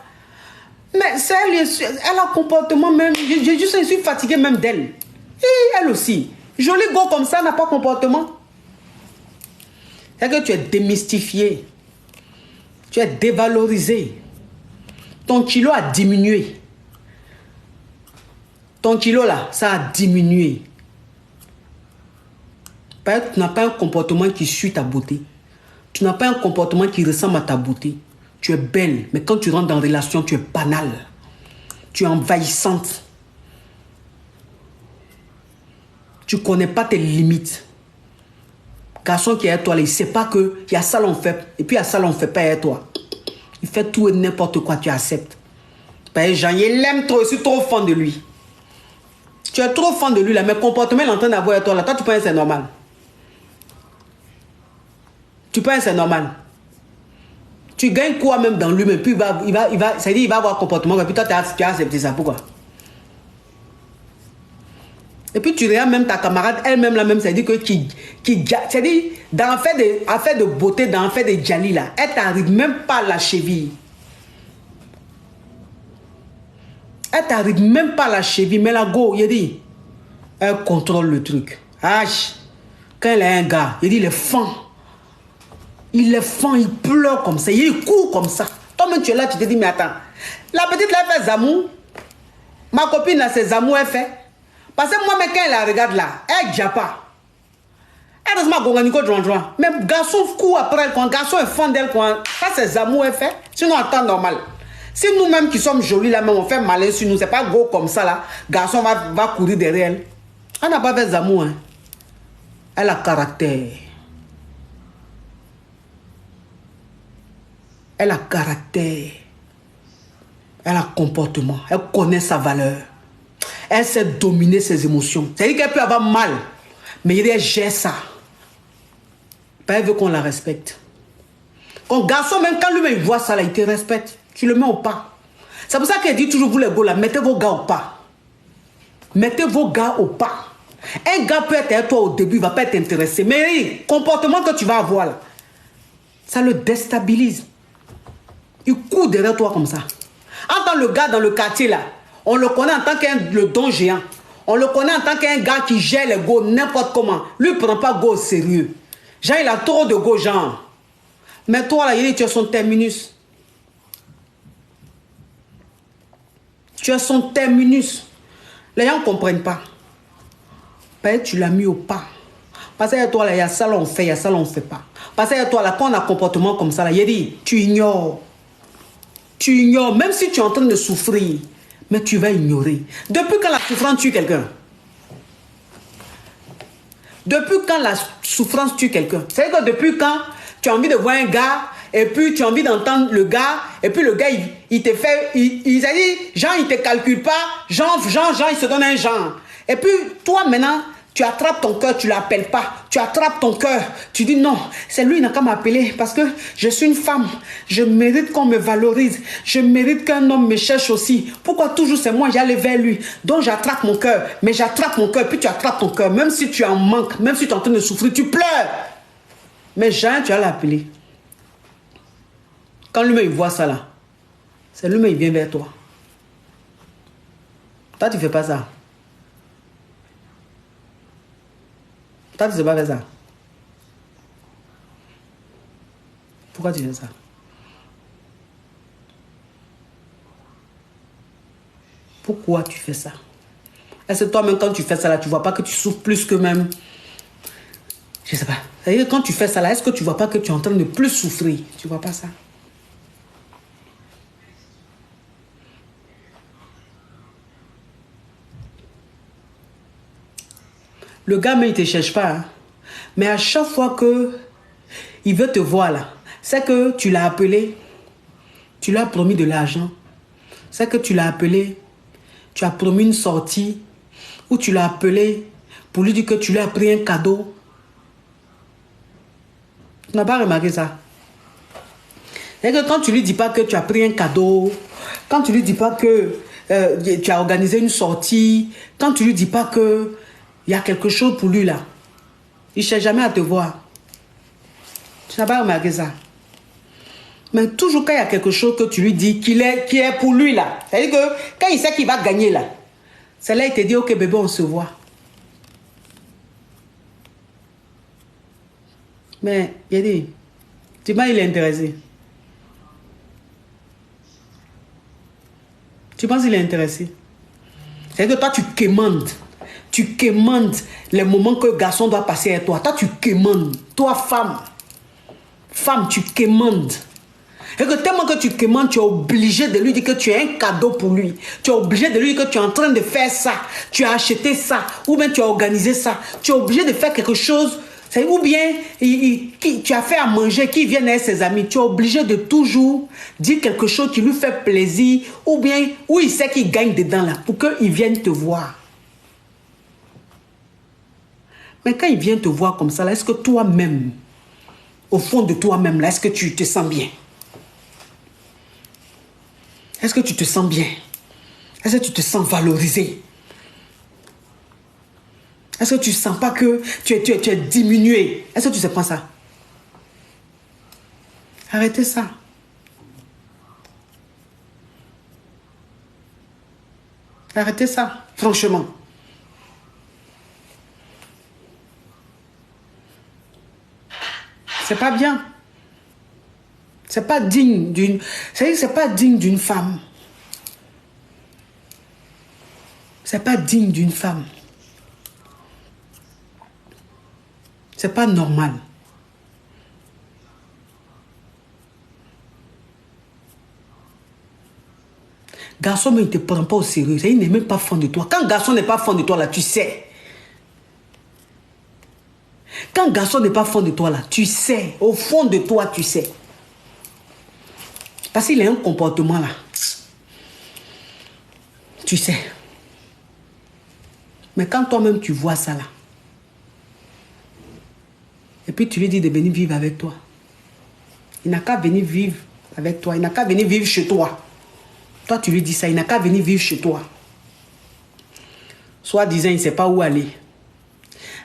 Mais elle a un comportement même. Je suis fatigué même d'elle. Et elle aussi. Jolie go comme ça n'a pas comportement. C'est que tu es démystifié. Tu es dévalorisé. Ton kilo a diminué. Ton kilo là, ça a diminué. Tu n'as pas un comportement qui suit ta beauté. Tu n'as pas un comportement qui ressemble à ta beauté. Tu es belle, mais quand tu rentres dans une relation, tu es banale. Tu es envahissante. Tu ne connais pas tes limites. Garçon qui est à toi, il ne sait pas qu'il y a ça l'on fait, et puis il y a ça l'on ne fait pas à toi. Il fait tout et n'importe quoi, tu acceptes. Jean, il l'aime trop, je suis trop fan de lui. Tu es trop fan de lui, là, mais comportement, il est en train d'avoir avec toi, là. Toi, tu penses que c'est normal. Tu penses que c'est normal. Tu gagnes quoi même dans lui, mais puis il va avoir un comportement, et puis toi, tu as accepté ça, pourquoi? Et puis tu regardes même ta camarade, elle-même la même, c'est-à-dire que c'est-à-dire, dans affaire de beauté, dans affaire de Djali, là, elle t'arrive même pas à la cheville. Elle t'arrive même pas à la cheville, mais la go, il dit, elle contrôle le truc. Ah, quand elle a un gars, il dit, il est fan. Il est fan, il pleure comme ça, il court comme ça. Toi-même, tu es là, tu te dis, mais attends, la petite là, elle fait Zamou. Ma copine là, c'est Zamou, elle fait. Parce que moi, quand elle la regarde là, elle ne dit pas. Elle reste ma gonganico droit. Mais garçon court après elle, quand garçon est fan d'elle, ça c'est Zamou, elle fait. Sinon, en temps normal. Si nous-mêmes qui sommes jolis là, même on fait malin sur nous, c'est pas go comme ça là, garçon va courir derrière elle. Elle n'a pas fait Zamou, hein. Elle a caractère. Elle a caractère. Elle a comportement. Elle connaît sa valeur. Elle sait dominer ses émotions. C'est-à-dire qu'elle peut avoir mal, mais elle gère ça. Elle veut qu'on la respecte. Quand garçon, même quand lui-même voit ça, là, il te respecte. Tu le mets au pas. C'est pour ça qu'elle dit toujours, vous les gars, là, mettez vos gars au pas. Mettez vos gars au pas. Un gars peut être avec toi au début, il ne va pas être intéressé. Mais le comportement que tu vas avoir, là, ça le déstabilise. Il court derrière toi comme ça. Entends le gars dans le quartier, là, on le connaît en tant le don géant. On le connaît en tant qu'un gars qui gère les go n'importe comment. Lui, il ne prend pas go au sérieux. Jean, il a trop de go, Jean. Mais toi, là, il dit, tu es son terminus. Tu es son terminus. Les gens ne comprennent pas. Parce que tu l'as mis au pas. Parce que toi, là, il y a ça, là, on fait, il y a ça, là, on ne fait pas. Parce que toi, là, quand on a un comportement comme ça, là, il dit, tu ignores. Tu ignores, même si tu es en train de souffrir. Mais tu vas ignorer. Depuis quand la souffrance tue quelqu'un? Depuis quand la souffrance tue quelqu'un? C'est-à-dire que depuis quand tu as envie de voir un gars, et puis tu as envie d'entendre le gars, et puis le gars, il te fait, il a dit, Jean, il ne te calcule pas, Jean, il se donne un genre. Et puis, toi, maintenant, tu attrapes ton cœur, tu ne l'appelles pas. Tu attrapes ton cœur, tu dis non, c'est lui, il n'a qu'à m'appeler parce que je suis une femme. Je mérite qu'on me valorise. Je mérite qu'un homme me cherche aussi. Pourquoi toujours c'est moi, j'allais vers lui? Donc j'attrape mon cœur. Mais j'attrape mon cœur, puis tu attrapes ton cœur. Même si tu en manques, même si tu es en train de souffrir, tu pleures. Mais Jean, tu vas l'appeler. Quand lui-même il voit ça là, c'est lui-même il vient vers toi. Toi, tu ne fais pas ça. Toi, tu ne sais pas faire ça. Pourquoi tu fais ça? Pourquoi tu fais ça? Est-ce que toi-même, quand tu fais ça là, tu vois pas que tu souffres plus que même? Je sais pas. C'est-à-dire, quand tu fais ça là, est-ce que tu vois pas que tu es en train de plus souffrir? Tu vois pas ça? Le gars, mais il te cherche pas. Hein? Mais à chaque fois que il veut te voir là, c'est que tu l'as appelé, tu lui as promis de l'argent. C'est que tu l'as appelé, tu as promis une sortie, ou tu l'as appelé pour lui dire que tu lui as pris un cadeau. Tu n'as pas remarqué ça? C'est que quand tu lui dis pas que tu as pris un cadeau, quand tu lui dis pas que tu as organisé une sortie, quand tu lui dis pas que il y a quelque chose pour lui là, il ne cherche jamais à te voir. Tu n'as pas remarqué ça? Mais toujours quand il y a quelque chose que tu lui dis qui est pour lui là, c'est-à-dire que quand il sait qu'il va gagner là, c'est là il te dit ok bébé on se voit. Mais il a dit, tu vois il est intéressé. Tu penses qu'il est intéressé? C'est-à-dire que toi tu quémandes. Tu quémandes les moments que le garçon doit passer avec toi. Toi tu quémandes. Toi femme. Femme tu quémandes. Et que tellement que tu quémandes, tu es obligé de lui dire que tu as un cadeau pour lui. Tu es obligé de lui dire que tu es en train de faire ça. Tu as acheté ça. Ou bien tu as organisé ça. Tu es obligé de faire quelque chose. Ou bien tu as fait à manger, qui vient avec ses amis. Tu es obligé de toujours dire quelque chose qui lui fait plaisir. Ou bien où il sait qu'il gagne dedans là. Pour qu'il vienne te voir. Mais quand il vient te voir comme ça, là, est-ce que toi-même, au fond de toi-même, là, est-ce que tu te sens bien? Est-ce que tu te sens bien? Est-ce que tu te sens valorisé? Est-ce que tu ne sens pas que tu es diminué? Est-ce que tu ne sais pas ça? Arrêtez ça. Arrêtez ça, franchement. C'est pas bien. C'est pas digne d'une... C'est pas digne d'une femme. C'est pas digne d'une femme. C'est pas normal. Garçon, mais il ne te prend pas au sérieux. Il n'est même pas fan de toi. Quand garçon n'est pas fan de toi, là, tu sais. Quand garçon n'est pas fan de toi, là, tu sais. Au fond de toi, tu sais. Parce qu'il a un comportement, là. Tu sais. Mais quand toi-même, tu vois ça, là, et puis tu lui dis de venir vivre avec toi. Il n'a qu'à venir vivre avec toi. Il n'a qu'à venir vivre chez toi. Toi, tu lui dis ça. Il n'a qu'à venir vivre chez toi. Soit disant, il ne sait pas où aller.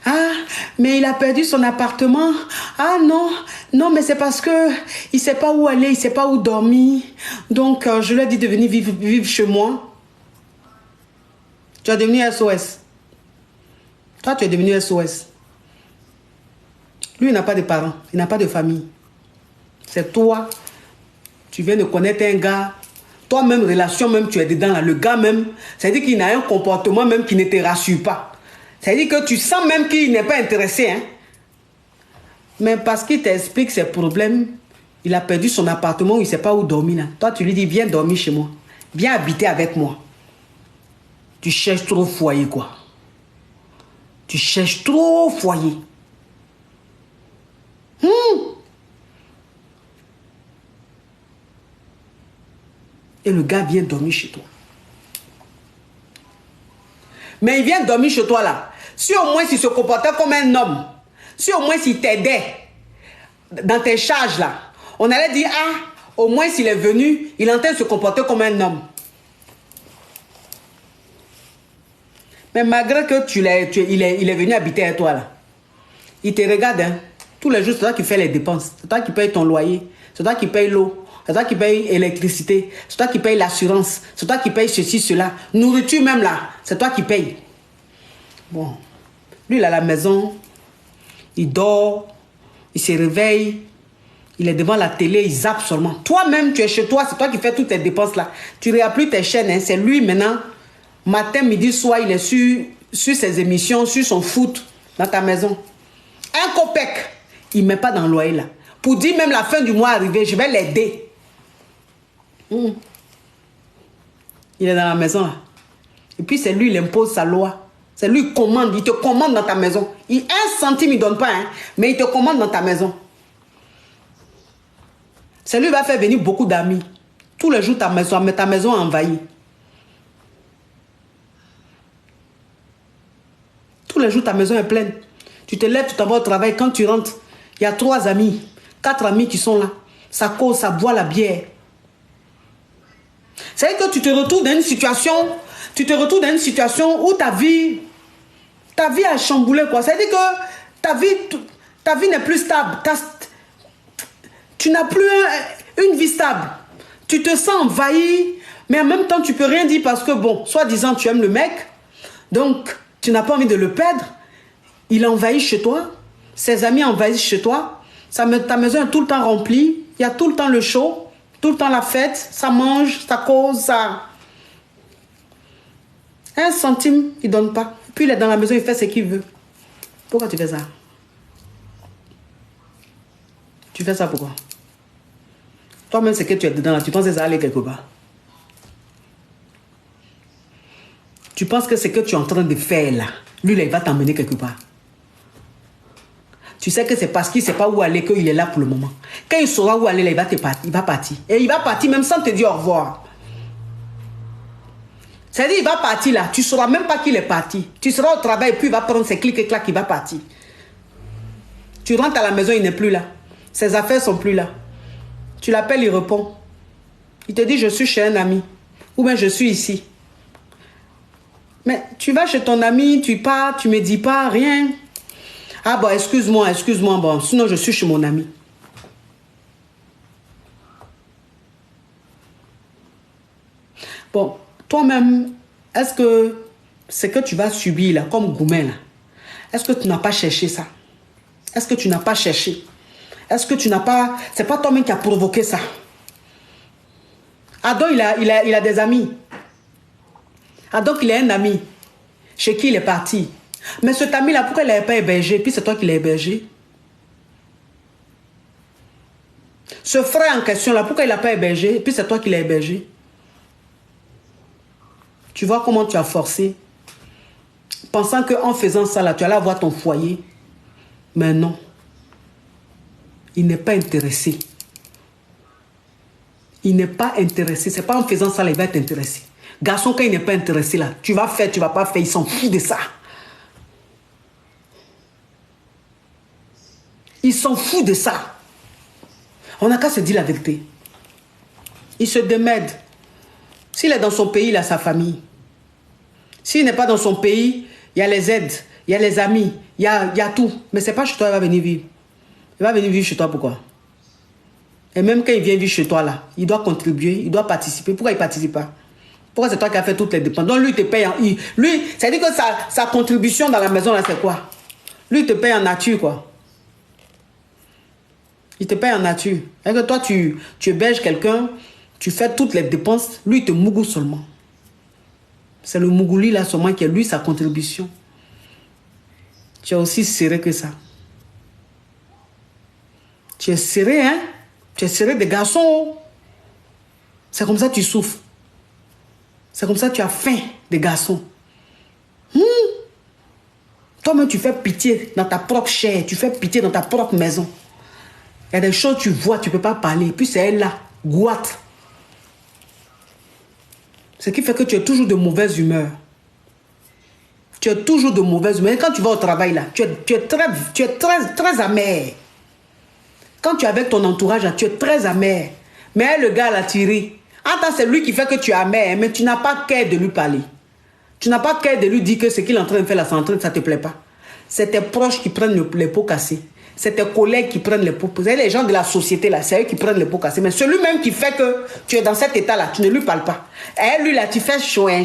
Ah, mais il a perdu son appartement. Ah non, non, mais c'est parce que il ne sait pas où aller, il ne sait pas où dormir. Donc, je lui ai dit de venir vivre chez moi. Tu es devenu SOS. Toi, tu es devenu SOS. Lui, il n'a pas de parents, il n'a pas de famille. C'est toi. Tu viens de connaître un gars. Toi-même, relation même, tu es dedans là. Le gars même, c'est-à-dire qu'il a un comportement même qui ne te rassure pas. C'est-à-dire que tu sens même qu'il n'est pas intéressé. Hein? Mais parce qu'il t'explique ses problèmes, il a perdu son appartement où il ne sait pas où dormir. Là. Toi, tu lui dis, viens dormir chez moi. Viens habiter avec moi. Tu cherches trop foyer, quoi. Tu cherches trop foyer. Et le gars vient dormir chez toi. Mais il vient dormir chez toi là. Si au moins il se comportait comme un homme, si au moins il t'aidait dans tes charges là, on allait dire, ah, au moins s'il est venu, il est en train de se comporter comme un homme. Mais malgré que il est venu habiter avec toi là, il te regarde, hein. Tous les jours, c'est toi qui fais les dépenses. C'est toi qui payes ton loyer. C'est toi qui payes l'eau. C'est toi qui payes l'électricité. C'est toi qui payes l'assurance. C'est toi qui payes ceci, cela. Nourriture même là, c'est toi qui payes. Bon. Lui, il est à la maison. Il dort. Il se réveille. Il est devant la télé, il zappe seulement. Toi-même, tu es chez toi, c'est toi qui fais toutes tes dépenses là. Tu ne regardes plus tes chaînes, hein. C'est lui maintenant. Matin, midi, soir, il est sur ses émissions, sur son foot, dans ta maison. Un copec, il ne met pas dans le loyer là. Pour dire même la fin du mois arrivée, je vais l'aider. Il est dans la maison là. Et puis c'est lui, il impose sa loi. C'est lui qui commande, il te commande dans ta maison. Un centime, il ne donne pas, hein, mais il te commande dans ta maison. C'est lui qui va faire venir beaucoup d'amis. Tous les jours, ta maison est envahie. Tous les jours, ta maison est pleine. Tu te lèves, tu t'en vas au travail. Quand tu rentres, il y a 3 amis, 4 amis qui sont là. Ça cause, ça boit la bière. C'est que tu te retrouves dans une situation, où ta vie a chamboulé, quoi. C'est-à-dire que ta vie n'est plus stable. Tu n'as plus une vie stable. Tu te sens envahi, mais en même temps, tu peux rien dire parce que, bon, soi-disant, tu aimes le mec, donc tu n'as pas envie de le perdre. Il envahit chez toi, ses amis envahissent chez toi, ta maison est tout le temps remplie, il y a tout le temps le show, tout le temps la fête, ça mange, ça cause, ça... 1 centime, il ne donne pas. Puis il est dans la maison, il fait ce qu'il veut. Pourquoi tu fais ça? Tu fais ça pourquoi? Toi-même, c'est que tu es dedans là, tu penses que ça va aller quelque part. Tu penses que ce que tu es en train de faire là, lui, là, il va t'emmener quelque part. Tu sais que c'est parce qu'il ne sait pas où aller qu'il est là pour le moment. Quand il saura où aller, là, il va partir. Et il va partir même sans te dire au revoir. C'est-à-dire, il va partir là. Tu ne sauras même pas qu'il est parti. Tu seras au travail et puis il va prendre ses clics et clacs, il va partir. Tu rentres à la maison, il n'est plus là. Ses affaires ne sont plus là. Tu l'appelles, il répond. Il te dit, je suis chez un ami. Ou bien je suis ici. Mais tu vas chez ton ami, tu pars, tu ne me dis pas rien. Ah bon, excuse-moi, bon, sinon je suis chez mon ami. Bon, toi-même, est-ce que ce que tu vas subir là, comme Goumen là, est-ce que tu n'as pas cherché ça? Est-ce que tu n'as pas cherché? Est-ce que tu n'as pas... C'est pas toi-même qui a provoqué ça. Adon, il a des amis. Adon, il a un ami chez qui il est parti. Mais cet ami-là, pourquoi il ne l'avait pas hébergé? Puis c'est toi qui l'as hébergé. Ce frère en question-là, pourquoi il ne l'a pas hébergé? Puis c'est toi qui l'as hébergé. Tu vois comment tu as forcé. Pensant qu'en faisant ça, là, tu allais avoir ton foyer. Mais non. Il n'est pas intéressé. Il n'est pas intéressé. Ce n'est pas en faisant ça, là, il va être intéressé. Garçon, quand il n'est pas intéressé, là, tu vas faire, tu ne vas pas faire. Il s'en fout de ça. Il s'en fout de ça. On n'a qu'à se dire la vérité. Il se démène. S'il est dans son pays, il a sa famille. S'il n'est pas dans son pays, il y a les aides, il y a les amis, il y a tout. Mais ce n'est pas chez toi, il va venir vivre. Il va venir vivre chez toi, pourquoi? Et même quand il vient vivre chez toi, là, il doit contribuer, il doit participer. Pourquoi il ne participe pas? Pourquoi c'est toi qui as fait toutes les dépenses? Donc lui, il te paye en... Lui, c'est-à-dire que sa contribution dans la maison, là, c'est quoi? Lui, il te paye en nature, quoi. Il te paye en nature. Et que toi, tu héberges quelqu'un, tu fais toutes les dépenses, lui, il te mougoule seulement. C'est le mougouli, là, seulement, qui est lui, sa contribution. Tu es aussi serré que ça. Tu es serré, hein? Tu es serré des garçons. C'est comme ça que tu souffres. C'est comme ça que tu as faim des garçons. Toi-même, tu fais pitié dans ta propre chair. Tu fais pitié dans ta propre maison. Il y a des choses que tu vois, tu ne peux pas parler. Puis c'est elle là, goitre. Ce qui fait que tu es toujours de mauvaise humeur. Tu es toujours de mauvaise humeur. Et quand tu vas au travail là, tu es très amer. Quand tu es avec ton entourage là, tu es très amer. Mais le gars l'a tiré. Attends, c'est lui qui fait que tu es amer, mais tu n'as pas qu'à de lui parler. Tu n'as pas qu'à de lui dire que ce qu'il est en train de faire là, ça ne te plaît pas. C'est tes proches qui prennent les pots cassés. C'est tes collègues qui prennent les pots. Vous savez, les gens de la société, là, c'est eux qui prennent les pots cassés. Mais celui-même qui fait que tu es dans cet état-là, tu ne lui parles pas. Et lui, là, tu fais chouin.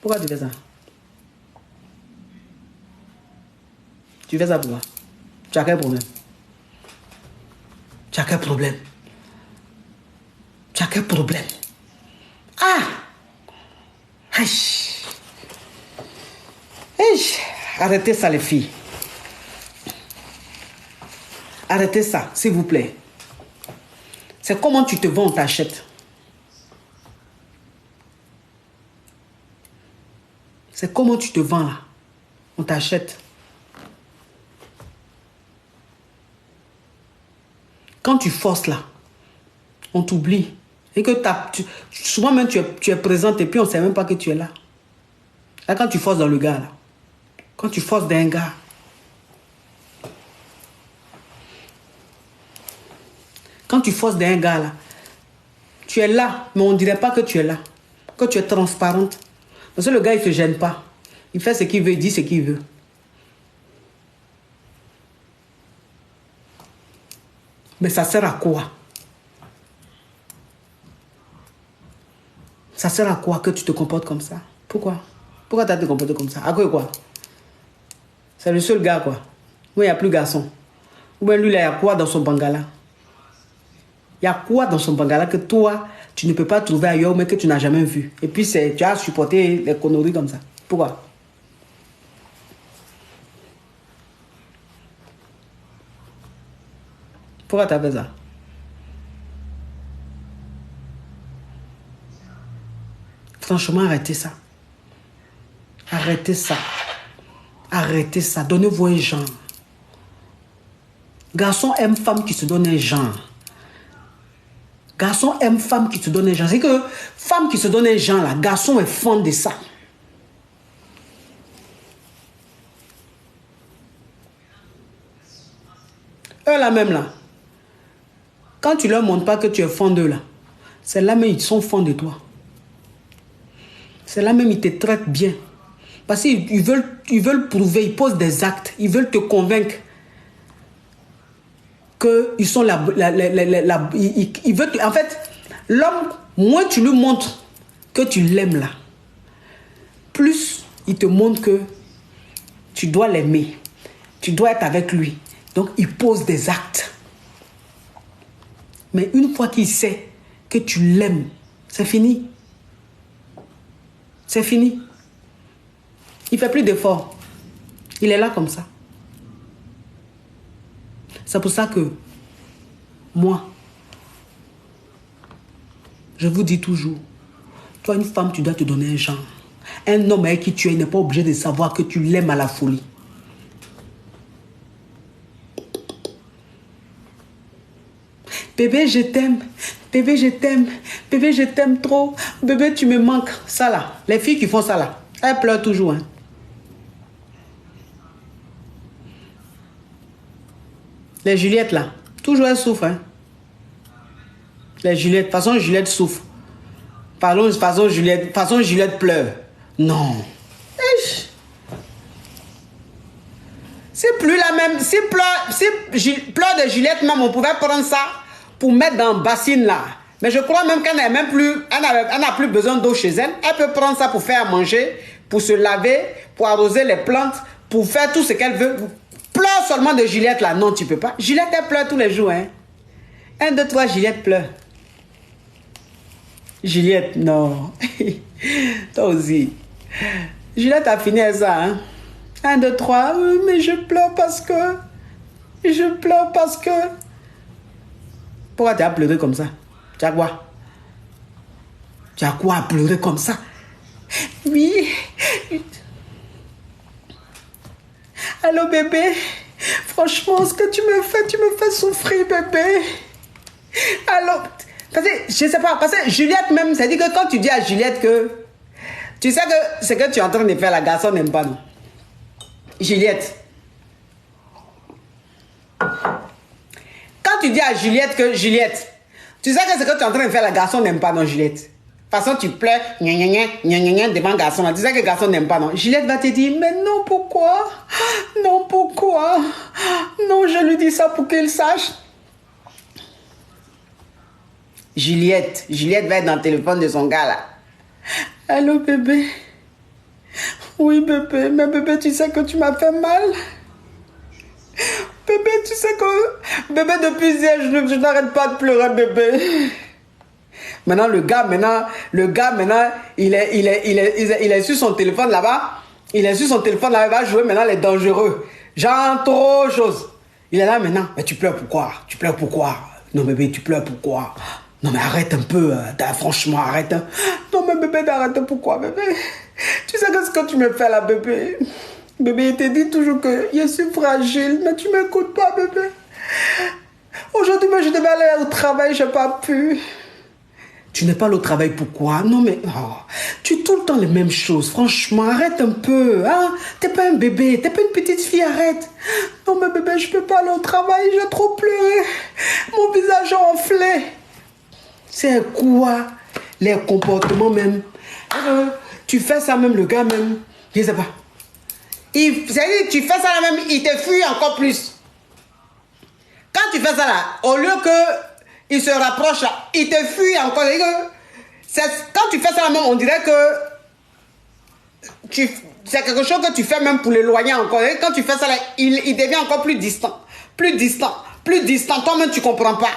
Pourquoi tu fais ça? Tu fais ça pourquoi? Tu as quel problème? Tu as quel problème? Tu as quel problème? Ah! Aïe! Aïe! Arrêtez ça, les filles. Arrêtez ça, s'il vous plaît. C'est comment tu te vends, on t'achète. C'est comment tu te vends, là. On t'achète. Quand tu forces, là, on t'oublie. Et que souvent même tu es présente et puis on ne sait même pas que tu es là. Là, quand tu forces dans le gars, là. Quand tu forces d'un gars. Quand tu forces d'un gars, là. Tu es là, mais on ne dirait pas que tu es là. Que tu es transparente. Parce que le gars, il ne se gêne pas. Il fait ce qu'il veut, il dit ce qu'il veut. Mais ça sert à quoi? Ça sert à quoi que tu te comportes comme ça? Pourquoi? Pourquoi tu as te comporté comme ça? À quoi? C'est le seul gars, quoi. Moi, il n'y a plus de garçon. Ou bien lui, là, il y a quoi dans son bangala? Il y a quoi dans son bangala que toi, tu ne peux pas trouver ailleurs, mais que tu n'as jamais vu? Et puis, tu as supporté les conneries comme ça. Pourquoi? Pourquoi tu as fait ça? Franchement, arrêtez ça. Arrêtez ça. Arrêtez ça. Donnez-vous un genre. Garçon aime femme qui se donne un genre. Garçon aime femme qui se donne un genre. C'est que femme qui se donne un genre, là, garçon est fan de ça. Eux là même là. Quand tu leur montres pas que tu es fan d'eux là, c'est là même ils sont fans de toi. C'est là même ils te traitent bien. Parce qu'ils veulent prouver, ils posent des actes, ils veulent te convaincre qu'ils sont ils veulent, en fait, l'homme, moins tu lui montres que tu l'aimes là, plus il te montre que tu dois l'aimer, tu dois être avec lui. Donc il pose des actes. Mais une fois qu'il sait que tu l'aimes, c'est fini. C'est fini. Il ne fait plus d'efforts. Il est là comme ça. C'est pour ça que moi, je vous dis toujours, toi une femme, tu dois te donner un genre. Un homme avec qui tu es, il n'est pas obligé de savoir que tu l'aimes à la folie. Bébé, je t'aime. Bébé, je t'aime. Bébé, je t'aime trop. Bébé, tu me manques. Ça là, les filles qui font ça là, elles pleurent toujours. Hein. Les Juliette là, toujours elles souffrent. Hein. Les Juliette, façon Juliette souffre. Façon Juliette pleure. Non. C'est plus la même. Si pleure de Juliette même, on pouvait prendre ça pour mettre dans le bassine là. Mais je crois même qu'elle n'a même plus, elle n'a plus besoin d'eau chez elle. Elle peut prendre ça pour faire à manger, pour se laver, pour arroser les plantes, pour faire tout ce qu'elle veut. Pleure seulement de Juliette là. Non, tu peux pas. Juliette, elle pleure tous les jours. Hein. 1, 2, 3, Juliette pleure. Juliette, non. Toi aussi. Juliette a fini ça. Hein. 1, 2, 3. Oui, mais je pleure parce que... Je pleure parce que... Pourquoi tu as pleuré comme ça? Tu as quoi? Tu as quoi à pleurer comme ça? Oui. Allô, bébé? Franchement, ce que tu me fais souffrir, bébé. Allô? Parce que, je sais pas, parce que Juliette même, ça dit que quand tu dis à Juliette que... Tu sais que ce que tu es en train de faire, la garçon n'aime pas, non? Juliette. Quand tu dis à Juliette que Juliette, tu sais que ce que tu es en train de faire, la garçon n'aime pas, non, Juliette? De toute façon, tu pleures, devant le garçon. Tu sais que le garçon n'aime pas, non? Juliette va te dire, mais non, pourquoi? Non, pourquoi? Non, je lui dis ça pour qu'il sache. Juliette va être dans le téléphone de son gars, là. Allô, bébé? Oui, bébé, mais bébé, tu sais que tu m'as fait mal. Bébé, tu sais que Bébé, depuis hier, je n'arrête pas de pleurer, bébé. Maintenant, le gars, il est sur son téléphone là-bas. Il est sur son téléphone là-bas, il va jouer maintenant les dangereux. Genre, trop chose. Il est là maintenant. Mais tu pleures pourquoi? Tu pleures pourquoi? Non, bébé, tu pleures pourquoi? Non, mais arrête un peu. Franchement, arrête. Non, mais bébé, arrête pourquoi, bébé? Tu sais ce que tu me fais là, bébé? Bébé, il te dit toujours que je suis fragile, mais tu ne m'écoutes pas, bébé. Aujourd'hui, je devais aller au travail, je n'ai pas pu. Tu n'es pas allé au travail, pourquoi? Non, mais tu es tout le temps les mêmes choses. Franchement, arrête un peu. Hein? Tu n'es pas un bébé, tu n'es pas une petite fille, arrête. Non, mais bébé, je ne peux pas aller au travail, j'ai trop pleuré. Mon visage a enflé. C'est quoi les comportements même? Tu fais ça même, le gars même. Je ne sais pas. C'est-à-dire, tu fais ça là même, il te fuit encore plus. Quand tu fais ça là, au lieu que il se rapproche là, il te fuit encore. Quand tu fais ça là même, on dirait que c'est quelque chose que tu fais même pour l'éloigner encore. Et quand tu fais ça là, il devient encore plus distant. Plus distant. Plus distant. Toi-même, tu ne comprends pas.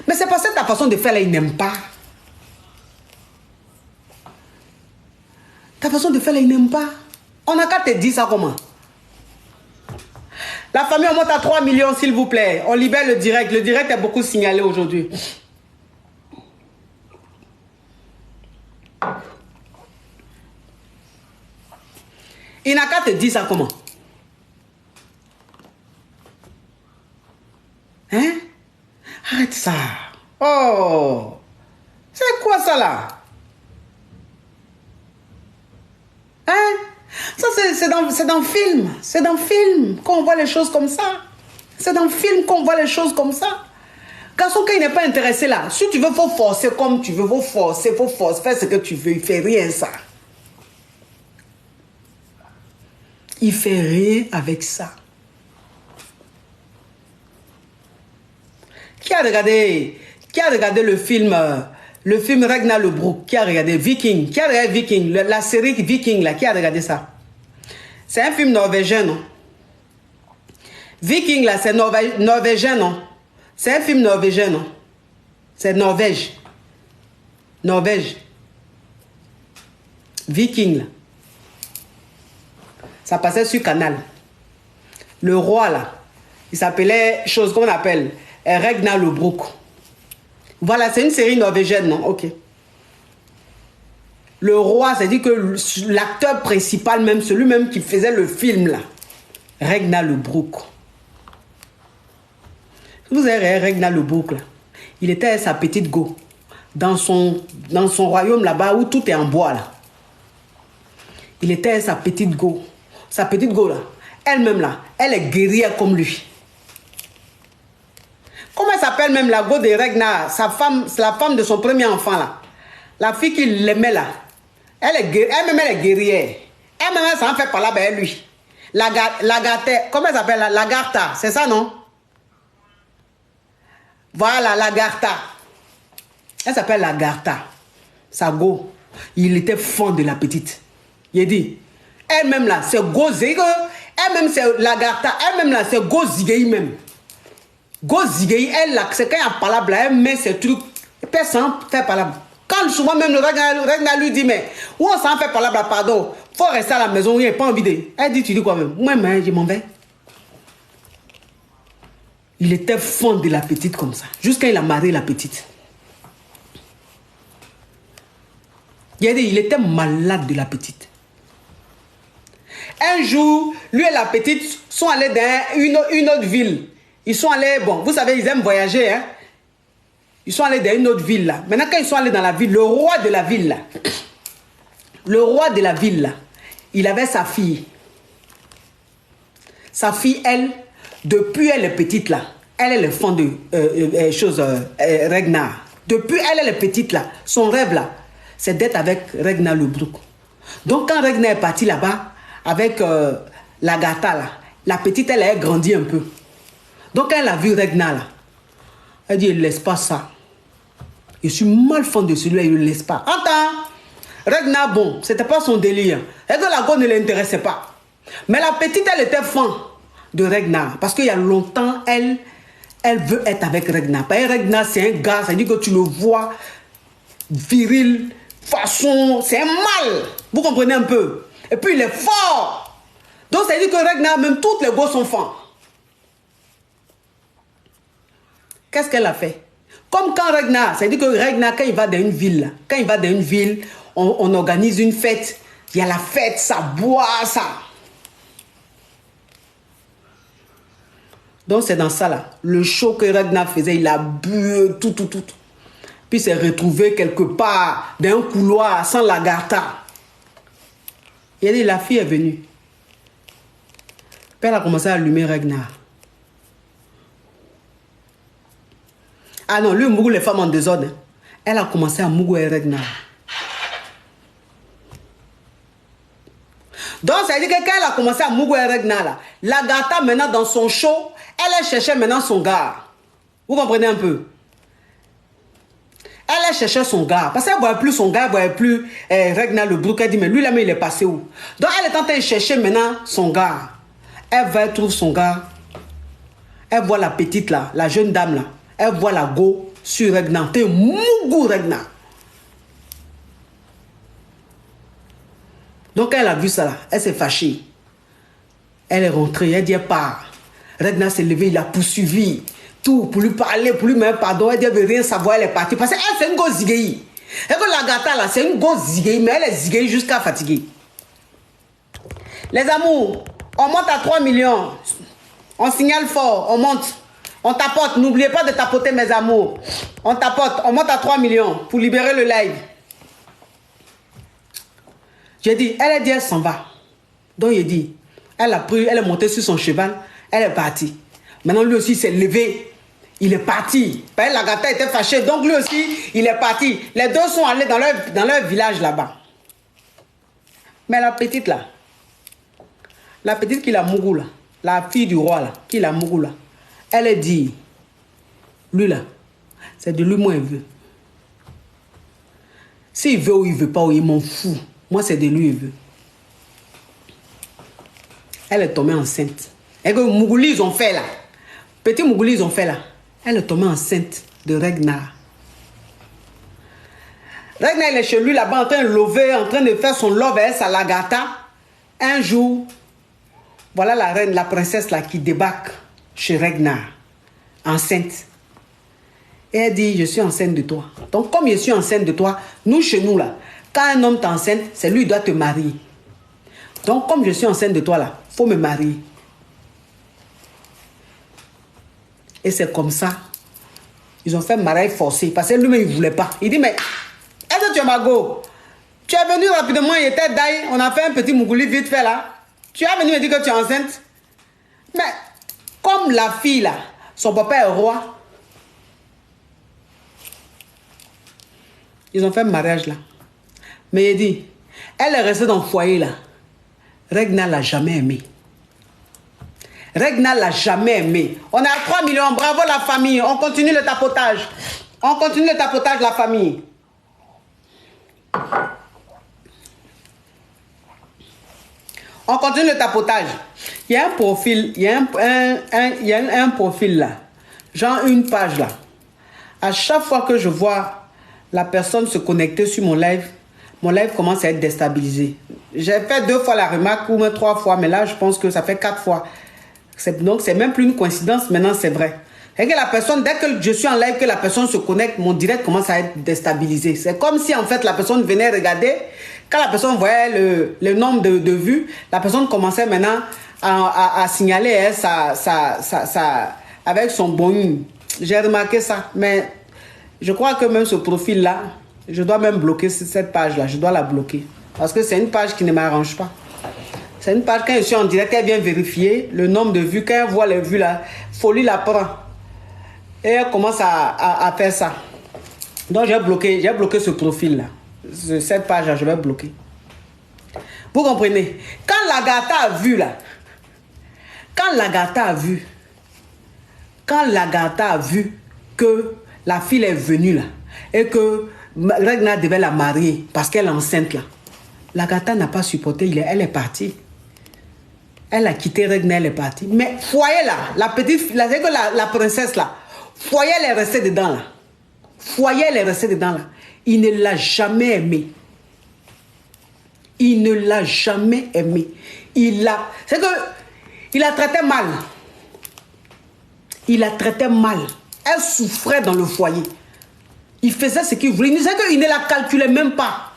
Mais c'est parce que ta façon de faire là, il n'aime pas. Ta façon de faire là, il n'aime pas. On n'a qu'à te dire ça comment? La famille, on monte à 3 millions, s'il vous plaît. On libère le direct. Le direct est beaucoup signalé aujourd'hui. Il n'a qu'à te dire ça comment? Hein? Arrête ça. Oh! C'est quoi ça là? Hein? Ça, c'est dans le film. C'est dans le film qu'on voit les choses comme ça. C'est dans le film qu'on voit les choses comme ça. Garçon, quand il n'est pas intéressé là, si tu veux, faut forcer comme tu veux. Faut forcer, faire ce que tu veux. Il fait rien, ça. Il fait rien avec ça. Qui a regardé le film Ragnar Lodbrok? Qui a regardé Viking? Qui a regardé Viking? La série Viking, là, qui a regardé ça? C'est un film norvégien, non? Viking, là, c'est norvégien, non? C'est un film norvégien, non? C'est Norvège. Norvège. Viking, là. Ça passait sur Canal. Le roi, là, il s'appelait, chose qu'on appelle, Ragnar Lodbrok. Voilà, c'est une série norvégienne, non? Ok. Le roi, c'est-à-dire que l'acteur principal même, celui même qui faisait le film là, Ragnar Lodbrok. Vous avez Ragnar Lodbrok là, il était à sa petite go, dans son royaume là-bas où tout est en bois là. Il était à sa petite go. Sa petite go là, elle-même là, elle est guerrière comme lui. Comment elle s'appelle même la go de Ragnar, sa femme, c'est la femme de son premier enfant là. La fille qui l'aimait là. Elle-même elle est guerrière. Elle-même elle s'en fait parler avec lui. Lagarta, comment elle s'appelle? Lagarta, c'est ça non? Voilà, Lagarta. Elle s'appelle Lagarta. Sa go. Il était fond de la petite. Il dit, elle-même là, c'est go zige. Elle-même c'est Lagarta. Elle-même là, c'est go zige même. Go zige, elle là, c'est quand il y a parlé, elle met ses trucs. Personne ne fait parler. Quand souvent même le Ragnar lui dit, mais où on s'en fait par là, pardon, faut rester à la maison, il n'y a pas envie de... Elle dit, tu dis quoi même? Moi, je m'en vais. Il était fond de la petite comme ça, jusqu'à il a marié la petite. Il était malade de la petite. Un jour, lui et la petite sont allés dans une autre ville. Ils sont allés, bon, vous savez, ils aiment voyager, hein. Ils sont allés dans une autre ville là. Maintenant, quand ils sont allés dans la ville, le roi de la ville là, il avait sa fille. Sa fille, elle, depuis elle est petite là, elle est le fond de Ragnar. Depuis elle est petite là, son rêve là, c'est d'être avec Ragnar Lodbrok. Donc quand Ragnar est parti là-bas, avec Lagarta là, la petite elle a grandi un peu. Donc quand elle a vu Ragnar là, elle dit, il ne laisse pas ça. Je suis mal fond de celui-là, il ne le laisse pas. Attends, Ragnar, bon, c'était pas son délire. Et que la go ne l'intéressait pas. Mais la petite, elle était fan de Ragnar. Parce qu'il y a longtemps, elle Elle veut être avec Regna. Parce que Regna, c'est un gars, ça dit que tu le vois viril, façon, c'est un mâle. Vous comprenez un peu? Et puis il est fort. Donc ça dit que Regna, même toutes les gosses sont forts. Qu'est-ce qu'elle a fait? Comme quand Regna, ça dit que Regna, quand il va dans une ville, on organise une fête. Il y a la fête, ça boit, ça. Donc c'est dans ça là. Le show que Regna faisait, il a bu tout. Puis s'est retrouvé quelque part dans un couloir sans Lagarta. Il a dit, la fille est venue. Puis elle a commencé à allumer Regna. Ah non, lui, Mougou, les femmes en désordre. Elle a commencé à Mougou et Regna. Donc, ça veut dire que quand elle a commencé à Mougou et Regna, là, Lagarta, maintenant, dans son show, elle cherchait maintenant son gars. Vous comprenez un peu? Elle cherchait son gars. Parce qu'elle ne voyait plus son gars, elle ne voyait plus Regna le brouk. Elle dit, mais lui, là, mais il est passé où? Donc, elle est en train de chercher maintenant son gars. Elle va, elle trouve son gars. Elle voit la petite, là, la jeune dame, là. Elle voit la go sur Regna. T'es Mougou Regna. Donc elle a vu ça là. Elle s'est fâchée. Elle est rentrée. Elle dit elle part. Regna s'est levée. Il a poursuivi. Tout pour lui parler, pour lui mettre pardon. Elle dit elle veut rien savoir. Elle est partie. Parce qu'elle c'est une go zigéi. Et que la gata là c'est une go zigéi. Mais elle est zigéi jusqu'à fatiguer. Les amours. On monte à 3 millions. On signale fort. On monte. On tapote, n'oubliez pas de tapoter mes amours. On tapote, on monte à 3 millions pour libérer le live. J'ai dit, elle a dit, elle s'en va. Donc il dit, elle a pris, elle est montée sur son cheval, elle est partie. Maintenant lui aussi s'est levé, il est parti. Parce que la gata était fâchée, donc lui aussi, il est parti. Les deux sont allés dans leur village là-bas. Mais la petite qui l'a Mougou là, la fille du roi là, qui l'a Mougou là, elle est dit, lui là, c'est de lui moi il veut. S'il veut ou il veut pas, ou il m'en fout. Moi c'est de lui il veut. Elle est tombée enceinte. Et que Mougouli ils ont fait là. Petit Mougouli ils ont fait là. Elle est tombée enceinte de Regna. Regna il est chez lui là-bas en train de lever, en train de faire son love avec sa Lagarta. Un jour, voilà la reine, la princesse là qui débarque chez Regna, enceinte. Et elle dit, je suis enceinte de toi. Donc, comme je suis enceinte de toi, nous, chez nous, là, quand un homme t'enceinte, c'est lui qui doit te marier. Donc, comme je suis enceinte de toi, là, il faut me marier. Et c'est comme ça. Ils ont fait mariage forcé. Parce que lui-même, il ne voulait pas. Il dit, mais, est-ce que tu es ma go? Tu es venu rapidement, il était d'ail. On a fait un petit mougouli vite fait, là. Tu es venu me dire que tu es enceinte. Mais, comme la fille, là, son papa est roi, ils ont fait un mariage, là. Mais il dit, elle est restée dans le foyer, là. Regna ne l'a jamais aimé. Regna ne l'a jamais aimé. On est à 3 millions, bravo la famille. On continue le tapotage. On continue le tapotage, la famille. On continue le tapotage. Il y a un profil, il y a un profil là, genre une page là. À chaque fois que je vois la personne se connecter sur mon live commence à être déstabilisé. J'ai fait 2 fois la remarque ou même 3 fois, mais là je pense que ça fait 4 fois. Donc c'est même plus une coïncidence, maintenant c'est vrai. Et que la personne, dès que je suis en live, que la personne se connecte, mon direct commence à être déstabilisé. C'est comme si en fait la personne venait regarder. Quand la personne voyait le nombre de vues, la personne commençait maintenant à signaler avec son bon. J'ai remarqué ça. Mais je crois que même ce profil-là, je dois même bloquer cette page-là. Je dois la bloquer. Parce que c'est une page qui ne m'arrange pas. C'est une page, quand je suis en direct, elle vient vérifier le nombre de vues. Quand elle voit les vues là, folie la prend. Et elle commence à faire ça. Donc j'ai bloqué ce profil-là. Cette page-là, je vais bloquer. Vous comprenez? Quand Lagarta a vu là, quand Lagarta a vu que la fille est venue là, et que Regna devait la marier parce qu'elle est enceinte là, Lagarta n'a pas supporté, elle est partie. Elle a quitté Regna, elle est partie. Mais foyer là, la petite, la princesse là, foyer elle est restée dedans là. Foyer elle est restée dedans là. Il ne l'a jamais aimée. Il ne l'a jamais aimée. C'est que il la traitait mal. Il la traitait mal. Elle souffrait dans le foyer. Il faisait ce qu'il voulait. Il disait qu'il ne la calculait même pas.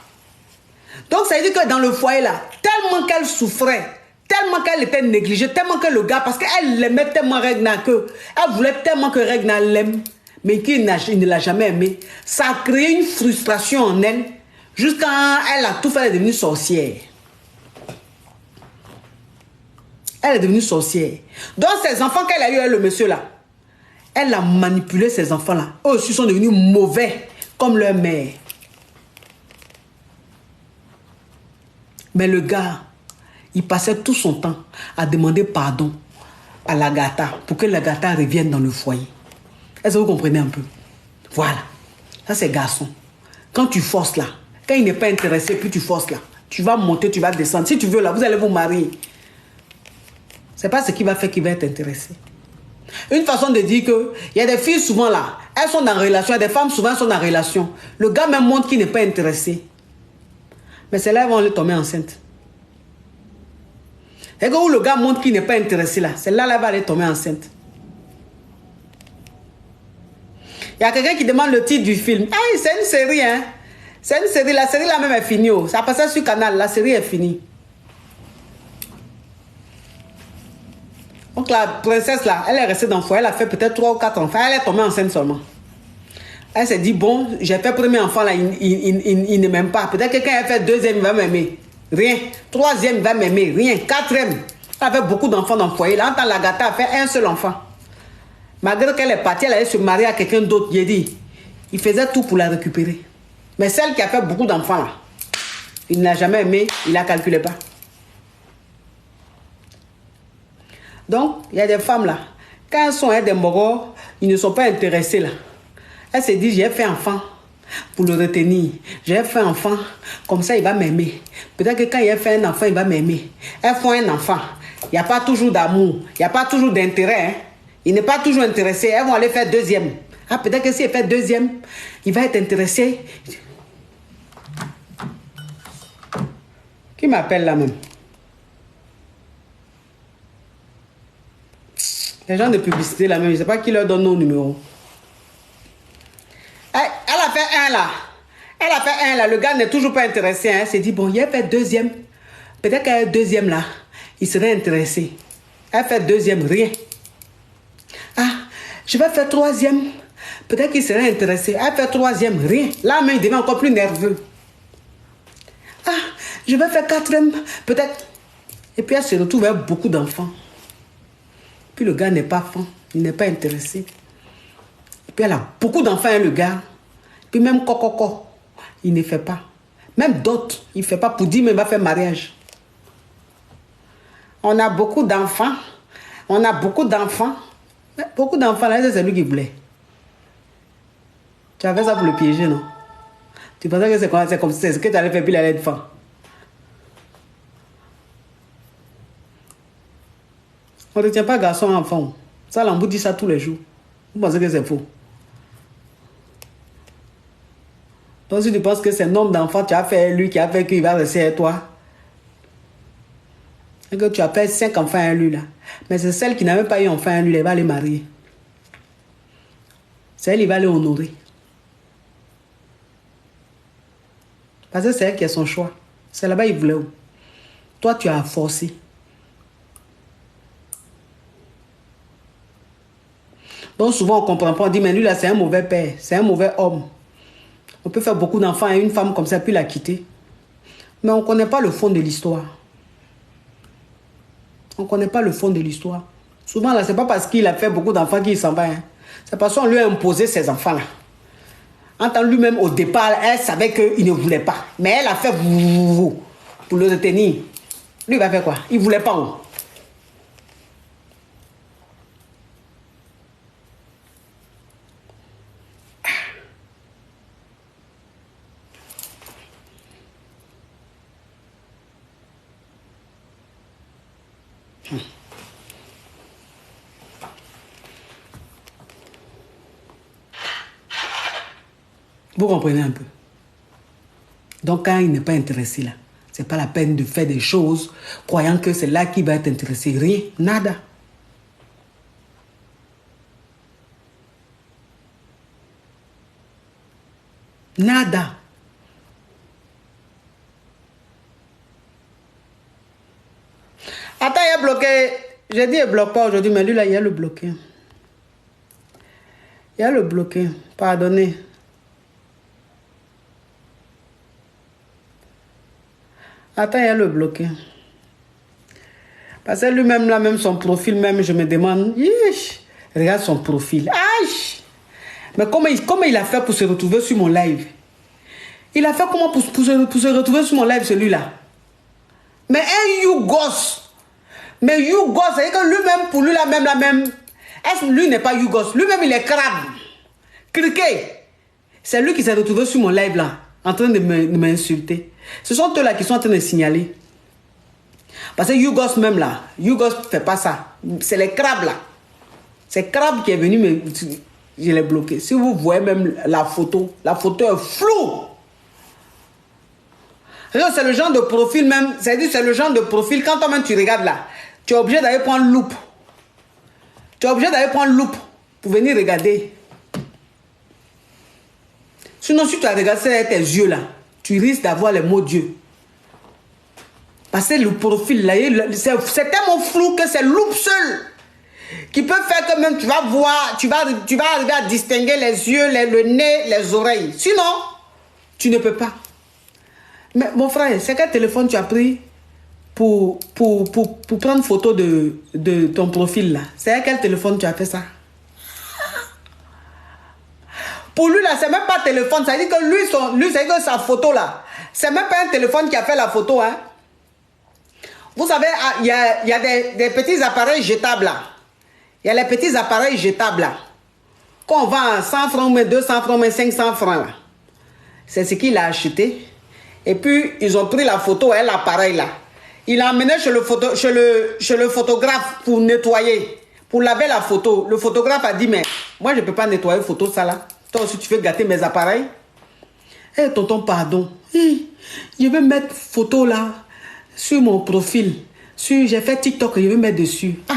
Donc ça veut dire que dans le foyer là, tellement qu'elle souffrait, tellement qu'elle était négligée, tellement que le gars, parce qu'elle l'aimait tellement Regna que, elle voulait tellement que Regna l'aime, mais qu'il ne l'a jamais aimé. Ça a créé une frustration en elle, jusqu'à elle a tout fait, elle est devenue sorcière. Elle est devenue sorcière. Donc ses enfants qu'elle a eu avec le monsieur là, elle a manipulé ces enfants là. Eux aussi sont devenus mauvais, comme leur mère. Mais le gars, il passait tout son temps à demander pardon à l'Agatha pour que l'Agatha revienne dans le foyer. Est-ce que vous comprenez un peu? Voilà. Ça, c'est garçon. Quand tu forces là, quand il n'est pas intéressé, puis tu forces là, tu vas monter, tu vas descendre. Si tu veux là, vous allez vous marier. C'est pas ce qui va faire qu'il va être intéressé. Une façon de dire que il y a des filles souvent là, elles sont en relation, il y a des femmes souvent sont en relation. Le gars même montre qu'il n'est pas intéressé. Mais c'est là qu'ils vont les tomber enceinte. Et quand le gars montre qu'il n'est pas intéressé là, c'est là elle va aller tomber enceinte. Il y a quelqu'un qui demande le titre du film. Ah, c'est une série, hein. C'est une série. La série là même est finie. Oh. Ça passait sur Canal. La série est finie. Donc la princesse là, elle est restée dans le foyer. Elle a fait peut-être 3 ou 4 enfants. Elle est tombée enceinte seulement. Elle s'est dit, bon, j'ai fait premier enfant là, il ne m'aime pas. Peut-être que quand elle fait deuxième, il va m'aimer. Rien. Troisième, il va m'aimer. Rien. Quatrième. Elle avait beaucoup d'enfants dans le foyer. Là, quand l'Agatha a fait un seul enfant. Malgré qu'elle est partie, elle allait se marier à quelqu'un d'autre. J'ai dit, il faisait tout pour la récupérer. Mais celle qui a fait beaucoup d'enfants là, il ne l'a jamais aimé, il ne la calculait pas. Donc, il y a des femmes là, quand elles sont des mogos, ils ne sont pas intéressés là. Elles se disent, j'ai fait enfant pour le retenir. J'ai fait enfant, comme ça il va m'aimer. Peut-être que quand il a fait un enfant, il va m'aimer. Elles font un enfant. Il n'y a pas toujours d'amour, il n'y a pas toujours d'intérêt. Hein. Il n'est pas toujours intéressé. Elles vont aller faire deuxième. Ah, peut-être que s'il fait deuxième, il va être intéressé. Qui m'appelle là même? Les gens de publicité là même, je ne sais pas qui leur donne nos numéros. Elle a fait un là. Elle a fait un là. Le gars n'est toujours pas intéressé. Hein. Elle s'est dit, bon, il a fait deuxième. Peut-être qu'à deuxième là, il serait intéressé. Elle fait deuxième, rien. Ah, je vais faire troisième. Peut-être qu'il serait intéressé. Elle fait troisième, rien. Là, mais il devient encore plus nerveux. Ah, je vais faire quatrième. Peut-être. Et puis elle se retrouve avec beaucoup d'enfants. Puis le gars n'est pas fan. Il n'est pas intéressé. Et puis elle a beaucoup d'enfants, hein, le gars. Puis même Coco, il ne fait pas. Même d'autres, il ne fait pas pour dire, mais il va faire mariage. On a beaucoup d'enfants. On a beaucoup d'enfants. Beaucoup d'enfants, là, c'est lui qui voulait. Tu as fait ça pour le piéger, non? Tu pensais que c'est comme ça, c'est ce que tu allais faire, puis il allait être fan. On ne retient pas garçon enfant. Ça, l'embout dit ça tous les jours. Vous pensez que c'est faux? Donc, si tu penses que c'est un nombre d'enfants, tu as fait lui qui a fait qu'il va rester avec toi. Et que tu as fait 5 enfants à lui, là. Mais c'est celle qui n'a même pas eu enfant à lui, elle va les marier. C'est elle, il va les honorer. Parce que c'est elle qui a son choix. C'est là-bas, il voulait où? Toi, tu as forcé. Donc, souvent, on ne comprend pas. On dit, mais lui, là, c'est un mauvais père. C'est un mauvais homme. On peut faire beaucoup d'enfants à une femme comme ça, puis la quitter. Mais on ne connaît pas le fond de l'histoire. On ne connaît pas le fond de l'histoire. Souvent, là, ce n'est pas parce qu'il a fait beaucoup d'enfants qu'il s'en va. Hein. C'est parce qu'on lui a imposé ces enfants-là. En tant lui-même, au départ, elle savait qu'il ne voulait pas. Mais elle a fait pour le retenir. Lui, il va faire quoi? Il ne voulait pas. Où? Vous comprenez un peu? Donc, quand il n'est pas intéressé là, c'est pas la peine de faire des choses croyant que c'est là qu'il va être intéressé. Rien, nada. Nada. Attends, il a bloqué. J'ai dit il ne bloque pas aujourd'hui, mais lui là, il a le bloqué. Il a le bloqué. Pardonnez. Attends, il a le bloqué. Parce que lui-même, là, même son profil, même, je me demande, regarde son profil. Aïe! Mais comment il a fait pour se retrouver sur mon live? Il a fait comment pour se retrouver sur mon live, celui-là? Mais un Yougos. Mais Yougos, c'est que lui-même, pour lui, la même. Est-ce que lui n'est pas Yougos? Lui-même, il est crabe. Cliquez. C'est lui qui s'est retrouvé sur mon live, là, en train de m'insulter. Ce sont eux là qui sont en train de signaler. Parce que Yougos même là, Yougos ne fait pas ça. C'est les crabes là. C'est Crabe qui est venu, mais je l'ai bloqué. Si vous voyez même la photo est floue. C'est le genre de profil même, c'est-à-dire c'est le genre de profil, quand toi-même tu regardes là, tu es obligé d'aller prendre loupe. Tu es obligé d'aller prendre loupe pour venir regarder. Sinon, si tu as regardé avec tes yeux là, tu risques d'avoir les mots Dieu. Parce que le profil là, c'est tellement flou que c'est loupe seul qui peut faire que même tu vas voir, tu vas arriver à distinguer les yeux, le nez, les oreilles. Sinon, tu ne peux pas. Mais mon frère, c'est quel téléphone tu as pris pour prendre photo de ton profil là? C'est à quel téléphone tu as fait ça? Pour lui là, c'est même pas téléphone. Ça veut dire que lui c'est que sa photo là, c'est même pas un téléphone qui a fait la photo, hein. Vous savez, il y a des petits appareils jetables là. Il y a les petits appareils jetables là. Quand on vend 100 francs, mais 200 francs, mais 500 francs là. C'est ce qu'il a acheté. Et puis, ils ont pris la photo et l'appareil là. Il l'a emmené chez le photographe pour nettoyer, pour laver la photo. Le photographe a dit, mais moi, je ne peux pas nettoyer photo ça là. Toi aussi, tu veux gâter mes appareils? Eh, tonton, pardon. Je vais mettre photo là sur mon profil. J'ai fait TikTok, je vais mettre dessus. Ah.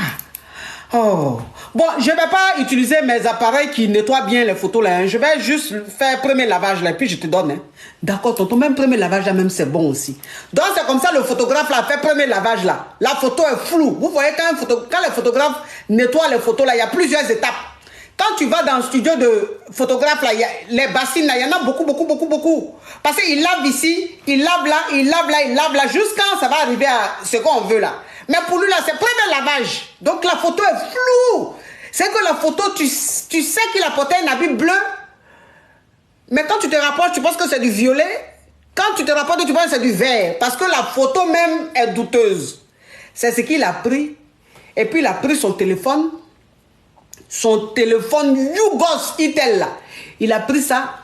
Oh. Bon, je ne vais pas utiliser mes appareils qui nettoient bien les photos là. Hein. Je vais juste faire premier lavage là, puis je te donne. Hein. D'accord, tonton, même premier lavage là, même c'est bon aussi. Donc c'est comme ça le photographe là fait premier lavage là. La photo est floue. Vous voyez quand les photographes nettoient les photos là, il y a plusieurs étapes. Quand tu vas dans le studio de photographe là, les bassines là, il y en a beaucoup. Parce qu'il lave ici, il lave là, il lave là, jusqu'à ça va arriver à ce qu'on veut là. Mais pour lui là, c'est premier lavage. Donc la photo est floue. C'est que la photo, tu sais qu'il a porté un habit bleu. Mais quand tu te rapproches, tu penses que c'est du violet. Quand tu te rapproches, tu penses que c'est du vert. Parce que la photo même est douteuse. C'est ce qu'il a pris. Et puis il a pris son téléphone. Son téléphone Yougos Itel là. Il a pris ça.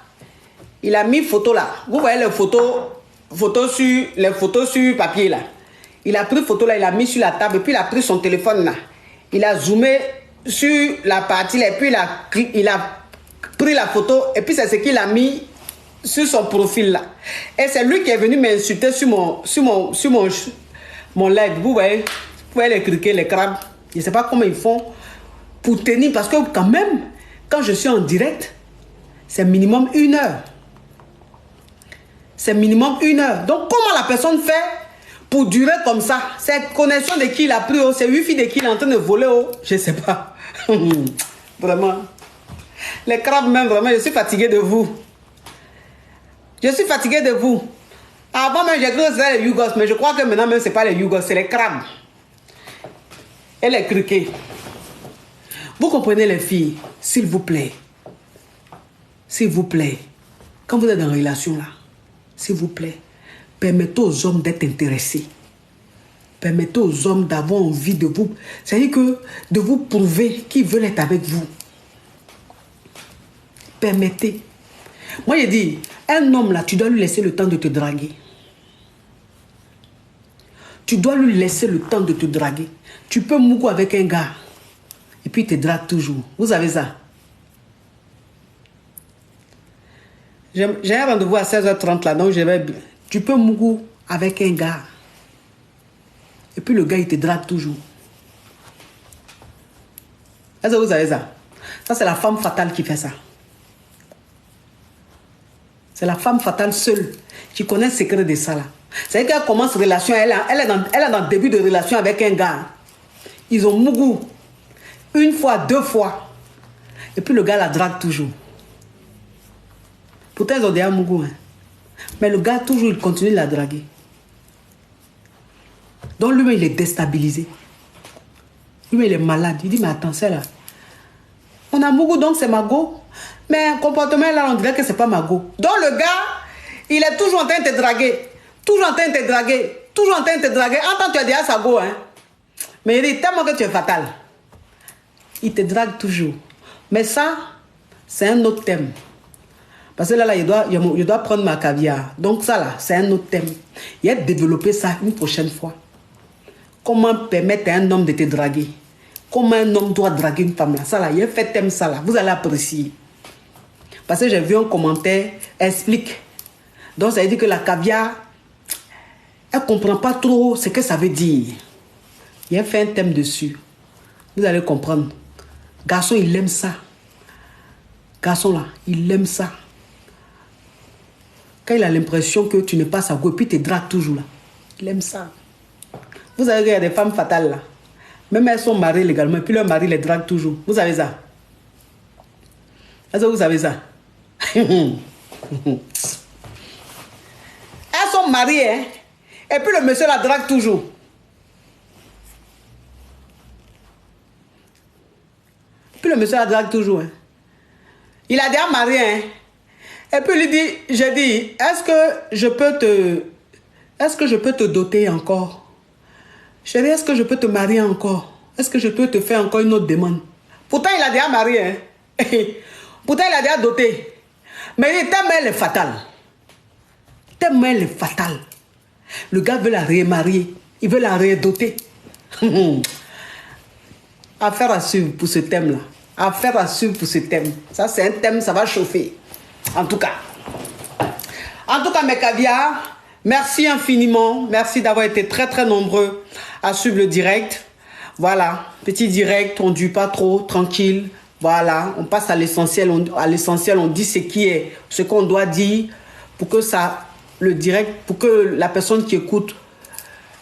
Il a mis photo là. Vous voyez les photos sur papier là. Il a pris photo là, il a mis sur la table. Et puis il a pris son téléphone là. Il a zoomé sur la partie là. Et puis il a pris la photo. Et puis c'est ce qu'il a mis sur son profil là. Et c'est lui qui est venu m'insulter sur mon live. Vous voyez les criquets, les crabes. Je ne sais pas comment ils font pour tenir. Parce que quand même, quand je suis en direct, c'est minimum 1 heure. C'est minimum 1 heure. Donc comment la personne fait pour durer comme ça? Cette connexion de qui il a pris, oh, c'est Wi-Fi de qui il est en train de voler, oh, je ne sais pas. Vraiment. Les crabes même, vraiment, je suis fatigué de vous. Je suis fatigué de vous. Avant même, j'ai cru que c'était les Yougos, mais je crois que maintenant même, ce n'est pas les Yougos, c'est les crabes. Et les criquets. Vous comprenez les filles, s'il vous plaît. S'il vous plaît. Quand vous êtes dans une relation là, s'il vous plaît, permettez aux hommes d'être intéressés. Permettez aux hommes d'avoir envie de vous. C'est-à-dire que de vous prouver qu'ils veulent être avec vous. Permettez. Moi, j'ai dit, un homme là, tu dois lui laisser le temps de te draguer. Tu dois lui laisser le temps de te draguer. Tu peux mougo avec un gars. Et puis il te drague toujours. Vous avez ça? J'ai un rendez-vous à 16h30 là, donc je vais... Tu peux mougo avec un gars. Et puis le gars, il te drague toujours. Est-ce que vous avez ça? Ça, c'est la femme fatale qui fait ça. C'est la femme fatale seule qui connaît le secret de ça là. C'est qu'elle commence relation, elle est dans le début de relation avec un gars. Ils ont mougou. Une fois, deux fois. Et puis le gars la drague toujours. Pourtant, ils ont déjà mougou. Hein. Mais le gars, toujours, il continue de la draguer. Donc lui, il est déstabilisé. Lui, il est malade. Il dit, mais attends, c'est là. On a mougou, donc c'est Mago. Mais un comportement là, on dirait que c'est pas Mago. Donc le gars, il est toujours en train de te draguer. Toujours en train de te draguer. Toujours en train de te draguer. Entends, tu as déjà sa go, hein. Mais il dit tellement que tu es fatal. Il te drague toujours. Mais ça, c'est un autre thème. Parce que là, je dois prendre ma caviar. Donc ça là, c'est un autre thème. Il a développé ça une prochaine fois. Comment permettre à un homme de te draguer? Comment un homme doit draguer une femme là? Ça là, il a fait thème ça là. Vous allez apprécier. Parce que j'ai vu un commentaire, explique. Donc ça veut dire que la caviar, elle ne comprend pas trop ce que ça veut dire. Il a fait un thème dessus. Vous allez comprendre. Garçon, il aime ça. Garçon là, il aime ça. Quand il a l'impression que tu n'es pas sa go, et puis il te drague toujours là. Il aime ça. Vous avez regardé des femmes fatales là. Même elles sont mariées légalement, et puis leur mari les drague toujours. Vous savez ça? Est-ce que vous savez ça? Elles sont mariées, hein? Et puis le monsieur la drague toujours. Puis le monsieur la drague toujours. Hein? Il a déjà marié. Hein? Et puis il lui dit, j'ai dit, est-ce que je peux te doter encore? J'ai dit, est-ce que je peux te marier encore? Est-ce que je peux te faire encore une autre demande? Pourtant, il a déjà marié. Hein? Pourtant, il a déjà doté. Mais tellement elle est fatale. Tellement elle est fatale. Le gars veut la remarier. Il veut la redoter. Affaire à suivre pour ce thème-là. Affaire à suivre pour ce thème. Ça, c'est un thème, ça va chauffer. En tout cas. En tout cas, mes caviars, merci infiniment. Merci d'avoir été très, très nombreux à suivre le direct. Voilà. Petit direct, on ne dure pas trop, tranquille. Voilà. On passe à l'essentiel. On dit ce qu'on doit dire pour que ça, le direct, pour que la personne qui écoute,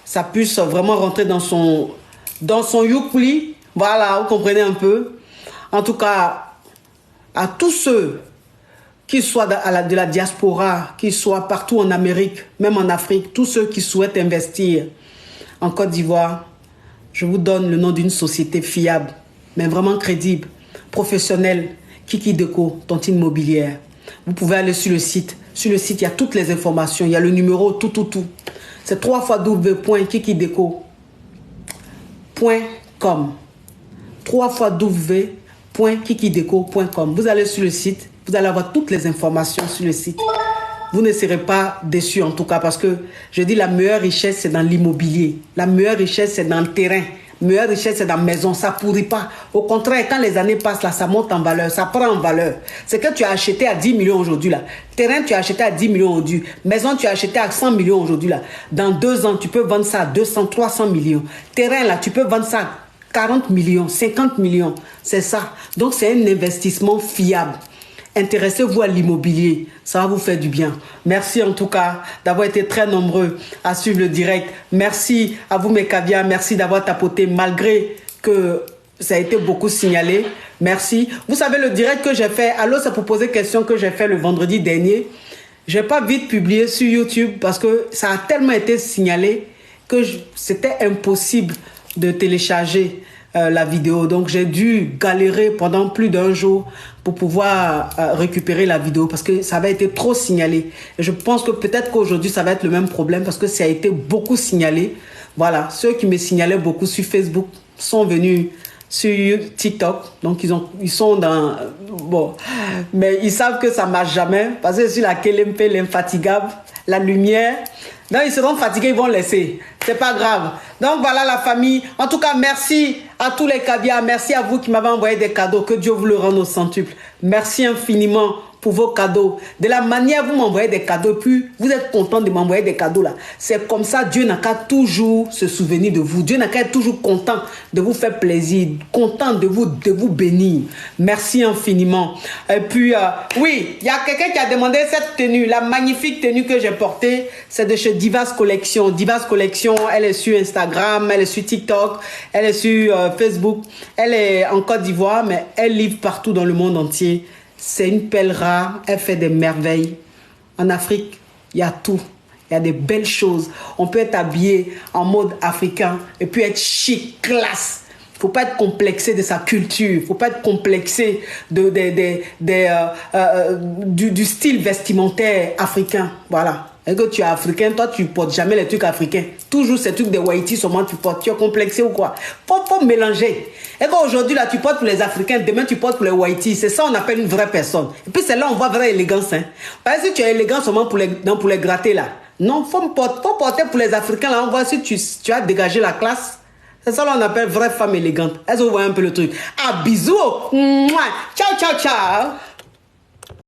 ça puisse vraiment rentrer dans son youpli. Voilà, vous comprenez un peu. En tout cas, à tous ceux qui soient de la diaspora, qui soient partout en Amérique, même en Afrique, tous ceux qui souhaitent investir en Côte d'Ivoire, je vous donne le nom d'une société fiable, mais vraiment crédible, professionnelle, Kiki Déco, tontine immobilière. Vous pouvez aller sur le site. Sur le site, il y a toutes les informations. Il y a le numéro, tout. C'est www.kikideco.com. www.kikideco.com. Vous allez sur le site, vous allez avoir toutes les informations sur le site. Vous ne serez pas déçus en tout cas parce que je dis la meilleure richesse c'est dans l'immobilier. La meilleure richesse c'est dans le terrain. La meilleure richesse c'est dans la maison. Ça ne pourrit pas. Au contraire, quand les années passent là, ça monte en valeur, ça prend en valeur. C'est que tu as acheté à 10 millions aujourd'hui là. Terrain, tu as acheté à 10 millions aujourd'hui. Maison, tu as acheté à 100 millions aujourd'hui là. Dans 2 ans, tu peux vendre ça à 200, 300 millions. Terrain là, tu peux vendre ça à 40 millions, 50 millions. C'est ça. Donc c'est un investissement fiable. Intéressez-vous à l'immobilier, ça va vous faire du bien. Merci en tout cas d'avoir été très nombreux à suivre le direct. Merci à vous mes caviars, merci d'avoir tapoté malgré que ça a été beaucoup signalé. Merci. Vous savez le direct que j'ai fait, allô, c'est pour poser question que j'ai fait le vendredi dernier. Je n'ai pas vite publié sur YouTube parce que ça a tellement été signalé que c'était impossible de télécharger la vidéo. Donc j'ai dû galérer pendant plus d'1 jour pour pouvoir récupérer la vidéo parce que ça avait été trop signalé. Et je pense que peut-être qu'aujourd'hui ça va être le même problème parce que ça a été beaucoup signalé. Voilà, ceux qui me signalaient beaucoup sur Facebook sont venus sur TikTok. Donc ils sont dans... Bon, mais ils savent que ça ne marche jamais parce que sur la KLMP, l'infatigable, la lumière... Non, ils seront fatigués, ils vont laisser. c'est pas grave. Donc voilà la famille. En tout cas, merci à tous les caviars. Merci à vous qui m'avez envoyé des cadeaux. Que Dieu vous le rende au centuple. Merci infiniment pour vos cadeaux. De la manière vous m'envoyez des cadeaux, puis vous êtes content de m'envoyer des cadeaux là. C'est comme ça, Dieu n'a qu'à toujours se souvenir de vous. Dieu n'a qu'à être toujours content de vous faire plaisir, content de vous bénir. Merci infiniment. Et puis, oui, il y a quelqu'un qui a demandé cette tenue, la magnifique tenue que j'ai portée, c'est de chez Divas Collection. Divas Collection, elle est sur Instagram, elle est sur TikTok, elle est sur Facebook, elle est en Côte d'Ivoire, mais elle livre partout dans le monde entier. C'est une perle rare, elle fait des merveilles. En Afrique, il y a tout. Il y a des belles choses. On peut être habillé en mode africain et puis être chic, classe. Il ne faut pas être complexé de sa culture. Il ne faut pas être complexé du style vestimentaire africain. Voilà. Et que tu es africain, toi, tu ne portes jamais les trucs africains. Toujours ces trucs de Haïti, seulement tu portes. Tu es complexé ou quoi? Faut mélanger. Et qu'aujourd'hui, là, tu portes pour les Africains, demain, tu portes pour les Haïti. C'est ça, on appelle une vraie personne. Et puis, c'est là, on voit vraie élégance. Hein. Parce que si tu es élégant seulement pour les gratter, là. Non, faut porter pour les Africains, là. On voit si tu as dégagé la classe. C'est ça, là, on appelle vraie femme élégante. Est-ce que vous voyez un peu le truc? Ah, bisous! Mouah. Ciao, ciao, ciao!